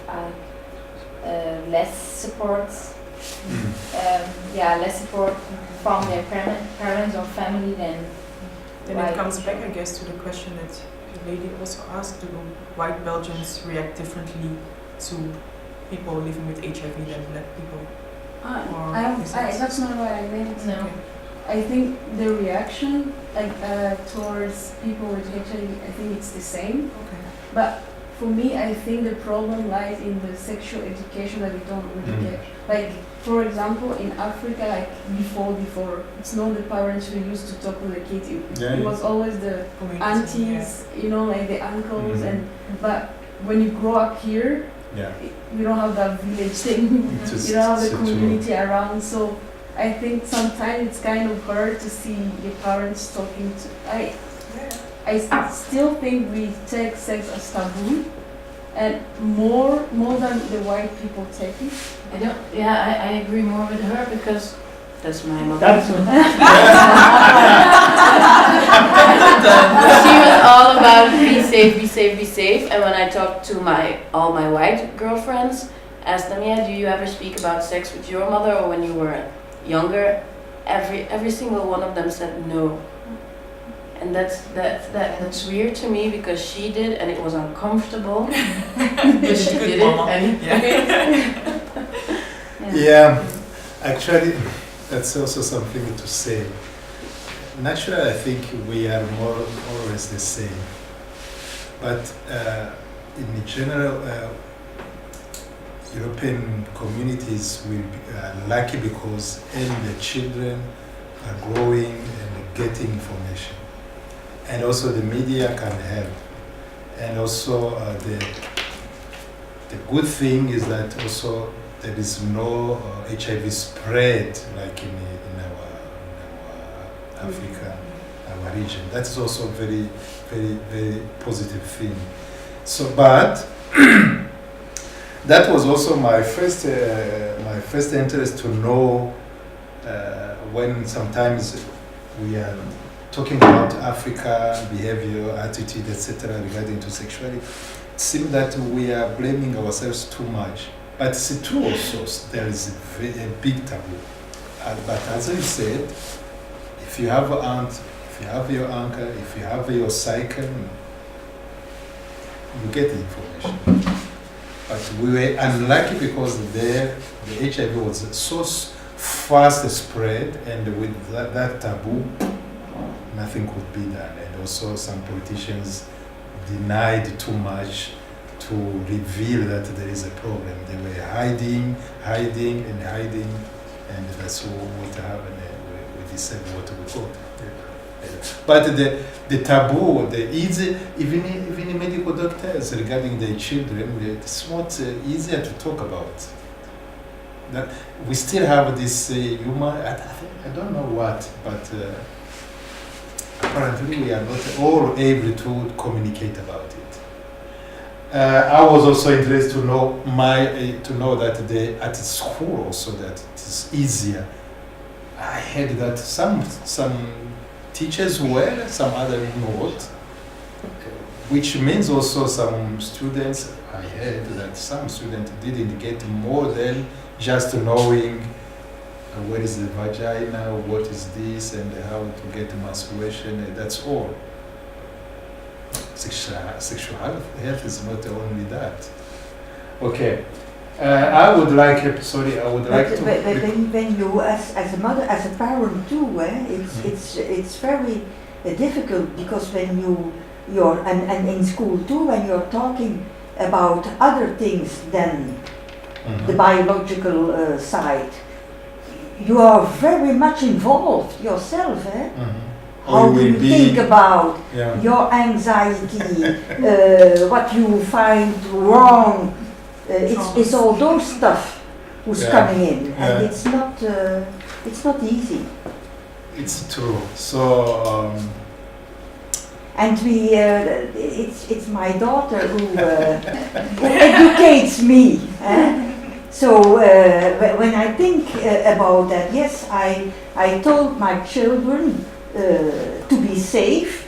[SPEAKER 9] less support, less support from their parents or family than.
[SPEAKER 1] Then it comes back, I guess, to the question that the lady also asked: do white Belgians react differently to people living with HIV than black people?
[SPEAKER 3] That's not what I meant.
[SPEAKER 9] No.
[SPEAKER 1] Okay.
[SPEAKER 3] I think the reaction, like towards people with HIV, I think it's the same.
[SPEAKER 1] Okay.
[SPEAKER 3] But for me, I think the problem lies in the sexual education that we don't really get. Like, for example, in Africa, like before, it's not the parents who used to talk with the kids. It was always the aunties, you know, like the uncles, but when you grow up here, you don't have that village thing. You don't have the community around. So I think sometimes it's kind of hard to see your parents talking to. I still think we take sex as taboo, and more than the white people take it.
[SPEAKER 5] I agree more with her, because that's my mother.
[SPEAKER 10] That's
[SPEAKER 5] She was all about be safe, be safe, be safe. And when I talked to all my white girlfriends, asked them, do you ever speak about sex with your mother or when you were younger? Every single one of them said no. And that's weird to me, because she did and it was uncomfortable. But she did it anyway.
[SPEAKER 2] Actually, that's also something to say. Naturally, I think we are more or less the same. But in general, European communities will be lucky because the children are growing and getting information. And also the media can help. And also the good thing is that also there is no HIV spread like in our Africa, our region. That is also very, very, very positive thing. So, but that was also my first interest to know when sometimes we are talking about Africa, behavior, attitude, etc. regarding to sexuality. It seems that we are blaming ourselves too much. But it's true also, there is a big taboo. But as I said, if you have an aunt, if you have your uncle, if you have your cycle, you get the information. But we were unlucky because the HIV was so fast spread, and with that taboo, nothing could be done. And also some politicians denied too much to reveal that there is a problem. They were hiding, and that's what happened. We decided what we got. But the taboo, the easy, even medical doctors regarding their children, it's not easier to talk about. That we still have this human. I don't know what, but
[SPEAKER 8] apparently we are not all able to communicate about it. I was also interested to know that at school also that it is easier. I heard that some teachers were, some others not, which means also some students. I heard that some students didn't get more than just knowing where is the vagina, what is this, and how to get menstruation. That's all. Sexual health is not only that. Okay. I would like to.
[SPEAKER 7] But when you, as a mother, as a parent too, it's very difficult, because when you're and in school too, when you're talking about other things than the biological side, you are very much involved yourself, eh? How do you think about your anxiety, what you find wrong? It's all those stuff who's coming in, and it's not easy.
[SPEAKER 8] It's true. So.
[SPEAKER 7] And it's my daughter who educates me. So when I think about that, yes, I told my children to be safe,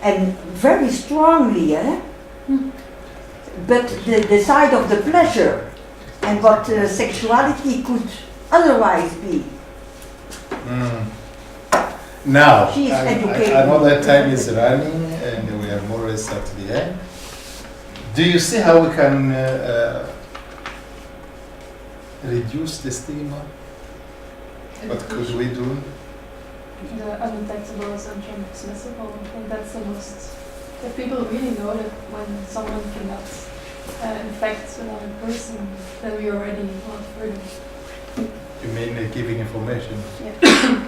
[SPEAKER 7] and very strongly. But the side of the pleasure and what
[SPEAKER 8] sexuality
[SPEAKER 7] could otherwise be.
[SPEAKER 8] Now,
[SPEAKER 7] she is educated.
[SPEAKER 8] I know that time is running and we are more or less at the end. Do you see how we can reduce the stigma? What could we do?
[SPEAKER 6] The undetectable is untransmissible. I think that's the most. If people really know that when someone cannot infect another person, then we already a lot further.
[SPEAKER 8] You mean giving information?
[SPEAKER 6] Yeah.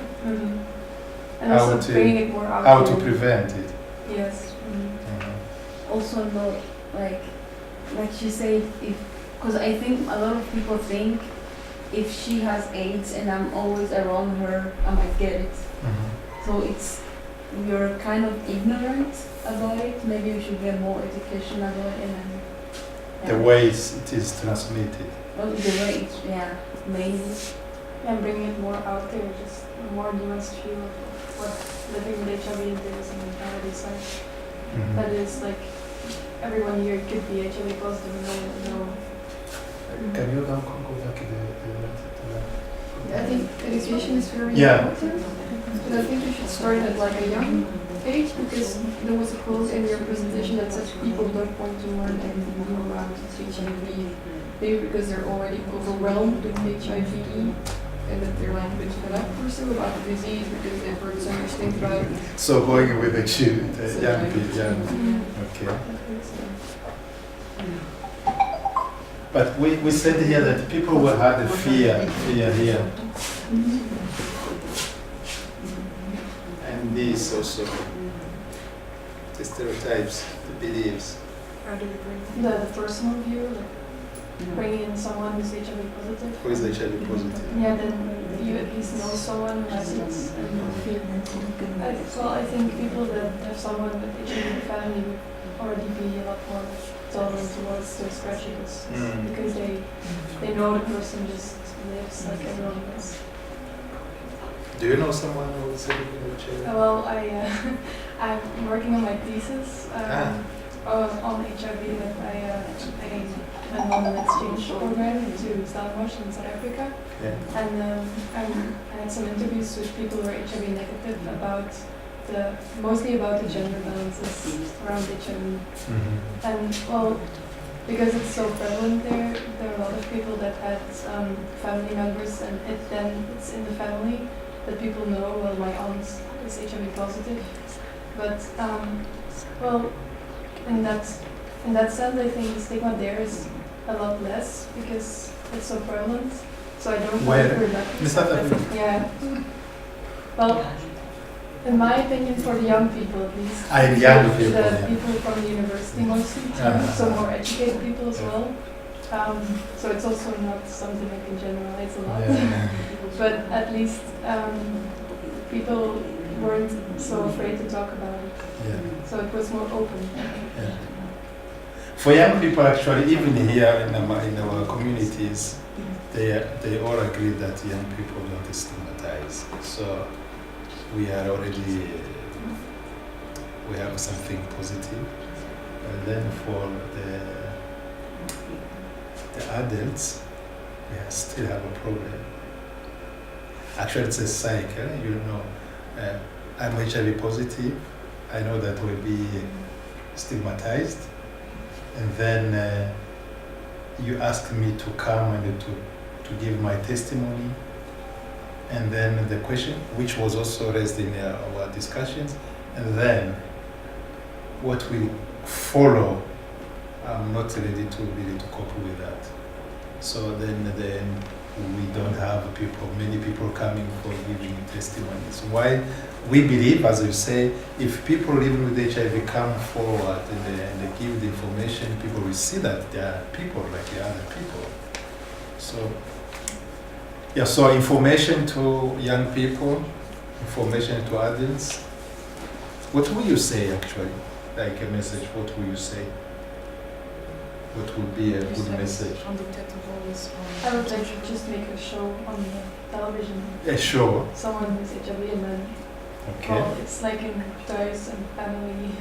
[SPEAKER 6] And
[SPEAKER 8] how
[SPEAKER 6] also bringing it more out.
[SPEAKER 8] How to prevent it?
[SPEAKER 6] Yes.
[SPEAKER 3] Also, not like you say, because I think a lot of people think if she has AIDS and I'm always around her, I might get it. So you're kind of ignorant about it. Maybe we should get more education about it. And
[SPEAKER 8] the ways it is transmitted.
[SPEAKER 3] Oh, the way maybe.
[SPEAKER 6] And bringing it more out there, just more nuanced view of what living with HIV entails and mentalities like. That is like everyone here could be HIV positive, no.
[SPEAKER 8] Can you now go back to
[SPEAKER 6] I think education is very important. And I think you should start at like a young age, because there was a quote in your presentation that said people don't want to learn anything new about HIV, maybe because they're already overwhelmed with HIV and that they're like a bit fed up or so about the disease because they've heard so much things about it.
[SPEAKER 8] So going with the young people, okay. But we said here that people will have the fear here. And this also, the stereotypes, the beliefs.
[SPEAKER 6] How do you bring the personal view, like bringing in someone who's HIV positive?
[SPEAKER 8] Who is HIV positive?
[SPEAKER 6] Yeah, then you at least know someone who has it. Well, I think people that have someone with HIV in the family would already be a lot more tolerant towards those prejudices because they know the person just lives like everyone else.
[SPEAKER 8] Do you know someone who is HIV?
[SPEAKER 6] Well, I'm working on my thesis on HIV that I went on an exchange program to Stellenbosch in South Africa. Yeah. And I had some interviews with people who are HIV negative about mostly about the gender balances around HIV. And well, because it's so prevalent there are a lot of people that had family members, and it's in the family that people know, well, my aunt is HIV positive. But well, in that sense, I think the stigma there is a lot less because it's so prevalent. So I don't think we're lucky. Yeah. Well, in my opinion, for the young people at least. The people from the university mostly, so more educated people as well. So it's also not something I can generalize a lot. But at least people weren't so afraid to talk about it.
[SPEAKER 8] Yeah.
[SPEAKER 6] So it was more open.
[SPEAKER 8] Yeah. For young people, actually, even here in our communities, they all agree that young people don't stigmatize. So we are already we have something positive. And then for the adults, we still have a problem. Actually, it's a cycle. You know, I'm HIV positive. I know that will be stigmatized. And then you ask me to come and to give my testimony. And then the question, which was also raised in our discussions, and then what will follow, I'm not ready to cope with that. So then we don't have many people coming for giving testimonies. Why? We believe, as you say, if people living with HIV come forward and they give the information, people will see that they are people like the other people. So, yeah, so information to young people, information to adults. What will you say actually? Like a message, what will you say? What would be a good message?
[SPEAKER 6] I would like to just make a show on the television.
[SPEAKER 8] A show?
[SPEAKER 6] Someone who's HIV and then,
[SPEAKER 8] Okay.
[SPEAKER 6] well, it's like in Thuis and Family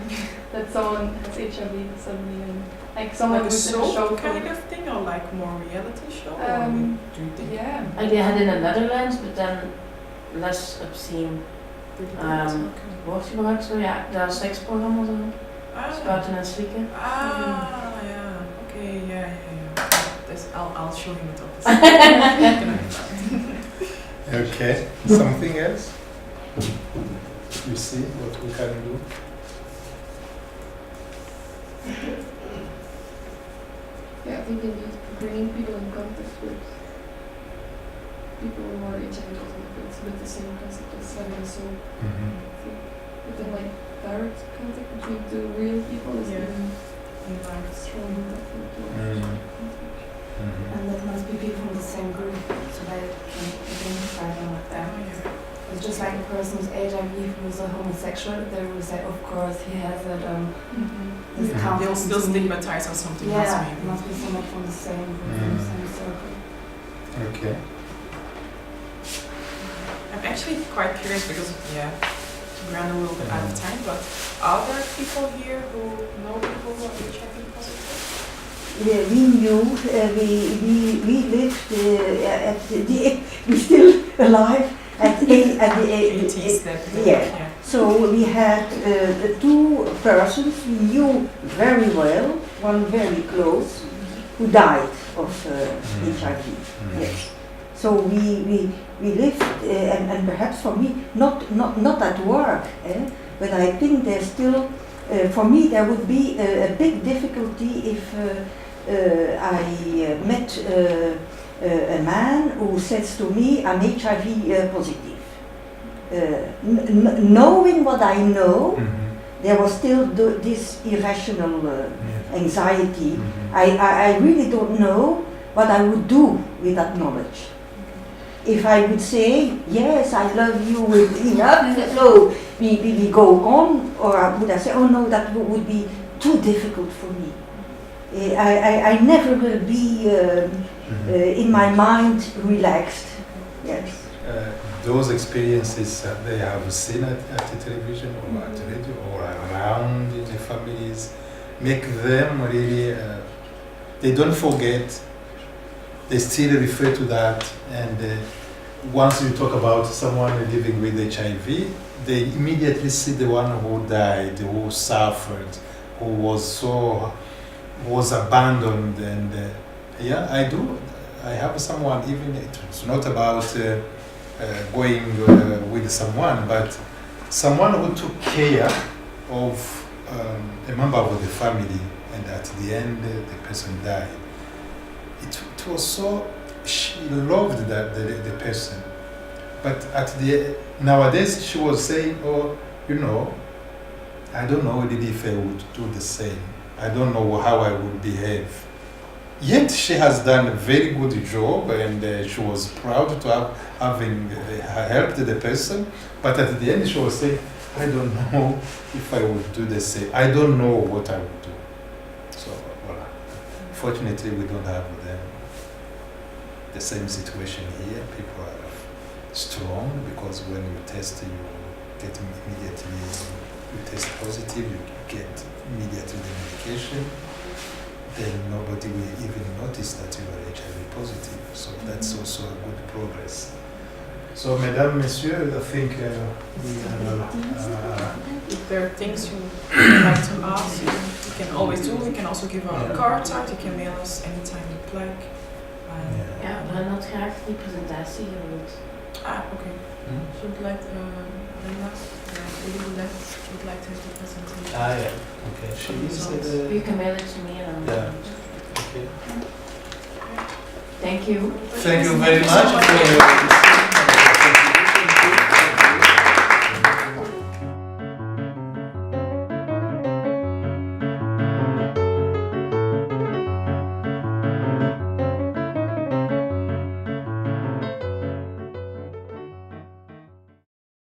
[SPEAKER 6] that someone has HIV suddenly and like someone
[SPEAKER 1] Like a
[SPEAKER 6] who's in a show
[SPEAKER 1] soap
[SPEAKER 6] from-
[SPEAKER 1] kind of thing, or like more reality show? Or do you think?
[SPEAKER 6] Yeah.
[SPEAKER 5] Like they had in the Netherlands, but then less obscene. Wordt gebruikt zo, ja, dat seksprogramma zo. Spuiten en slikken.
[SPEAKER 1] Yeah. Okay, yeah. I'll show him it up.
[SPEAKER 8] Okay. Something else? You see what we can do?
[SPEAKER 6] Yeah, I think indeed bringing people in contact with people who are HIV positive with the same concept as having a soul. But then like direct contact between two real people is
[SPEAKER 1] Yeah.
[SPEAKER 6] even stronger, I think.
[SPEAKER 10] And that must be people from the same group, so they can identify them with them. It's just like a person with HIV who is a homosexual, they will say, of course, he has it. This comes
[SPEAKER 1] They'll still
[SPEAKER 10] from me.
[SPEAKER 1] stigmatize or something else
[SPEAKER 10] Yeah, it
[SPEAKER 1] maybe.
[SPEAKER 10] must be someone from the same group, from the same circle.
[SPEAKER 8] Okay.
[SPEAKER 1] I'm actually quite curious because, we ran a little bit out of time, but are there people here who know people who are HIV positive?
[SPEAKER 7] Yeah, we knew, we lived we're still alive at the
[SPEAKER 1] 80s,
[SPEAKER 7] yeah. So we had two persons we knew very well, one very close, who died of HIV. Yes. So we lived, and perhaps for me, not at work, but I think there's still, for me there would be a big difficulty if I met a man who says to me, I'm HIV positive. Knowing what I know, there was still this irrational anxiety. I really don't know what I would do with that knowledge. If I would say, yes, I love you enough, no, we go on, or would I say, oh no, that would be too difficult for me. I never will be in my mind relaxed. Yes.
[SPEAKER 8] Those experiences they have seen at the television or at the radio or around in the families make them really, they don't forget, they still refer to that, and once you talk about someone living with HIV, they immediately see the one who died, who suffered, who was abandoned, and I have someone, even it's not about going with someone, but someone who took care of a member of the family, and at the end the person died. It was so, she loved the person, but nowadays she was saying, oh, I don't know really if I would do the same. I don't know how I would behave. Yet she has done a very good job, and she was proud to have having helped the person. But at the end, she was saying, "I don't know if I would do the same. I don't know what I would do." So, voilà. Fortunately, we don't have the same situation here. People are strong because when you test, you get immediately. You test positive, you get immediately the medication. Then nobody will even notice that you are HIV positive. So that's also a good progress. So, mesdames, messieurs, I think we
[SPEAKER 1] If there are things you would like to ask, you can always do. You can also give our cards out. You can mail us anytime you'd like.
[SPEAKER 5] Ja, we hadden graag die presentatie gewild.
[SPEAKER 1] Okay. So would like Linda, you would like to have the presentation.
[SPEAKER 2] Yeah. Okay. She is
[SPEAKER 5] You can mail it to me and
[SPEAKER 2] Yeah. Okay.
[SPEAKER 5] Thank you.
[SPEAKER 8] thank you very
[SPEAKER 1] Thank you so
[SPEAKER 8] much
[SPEAKER 1] much.
[SPEAKER 8] for your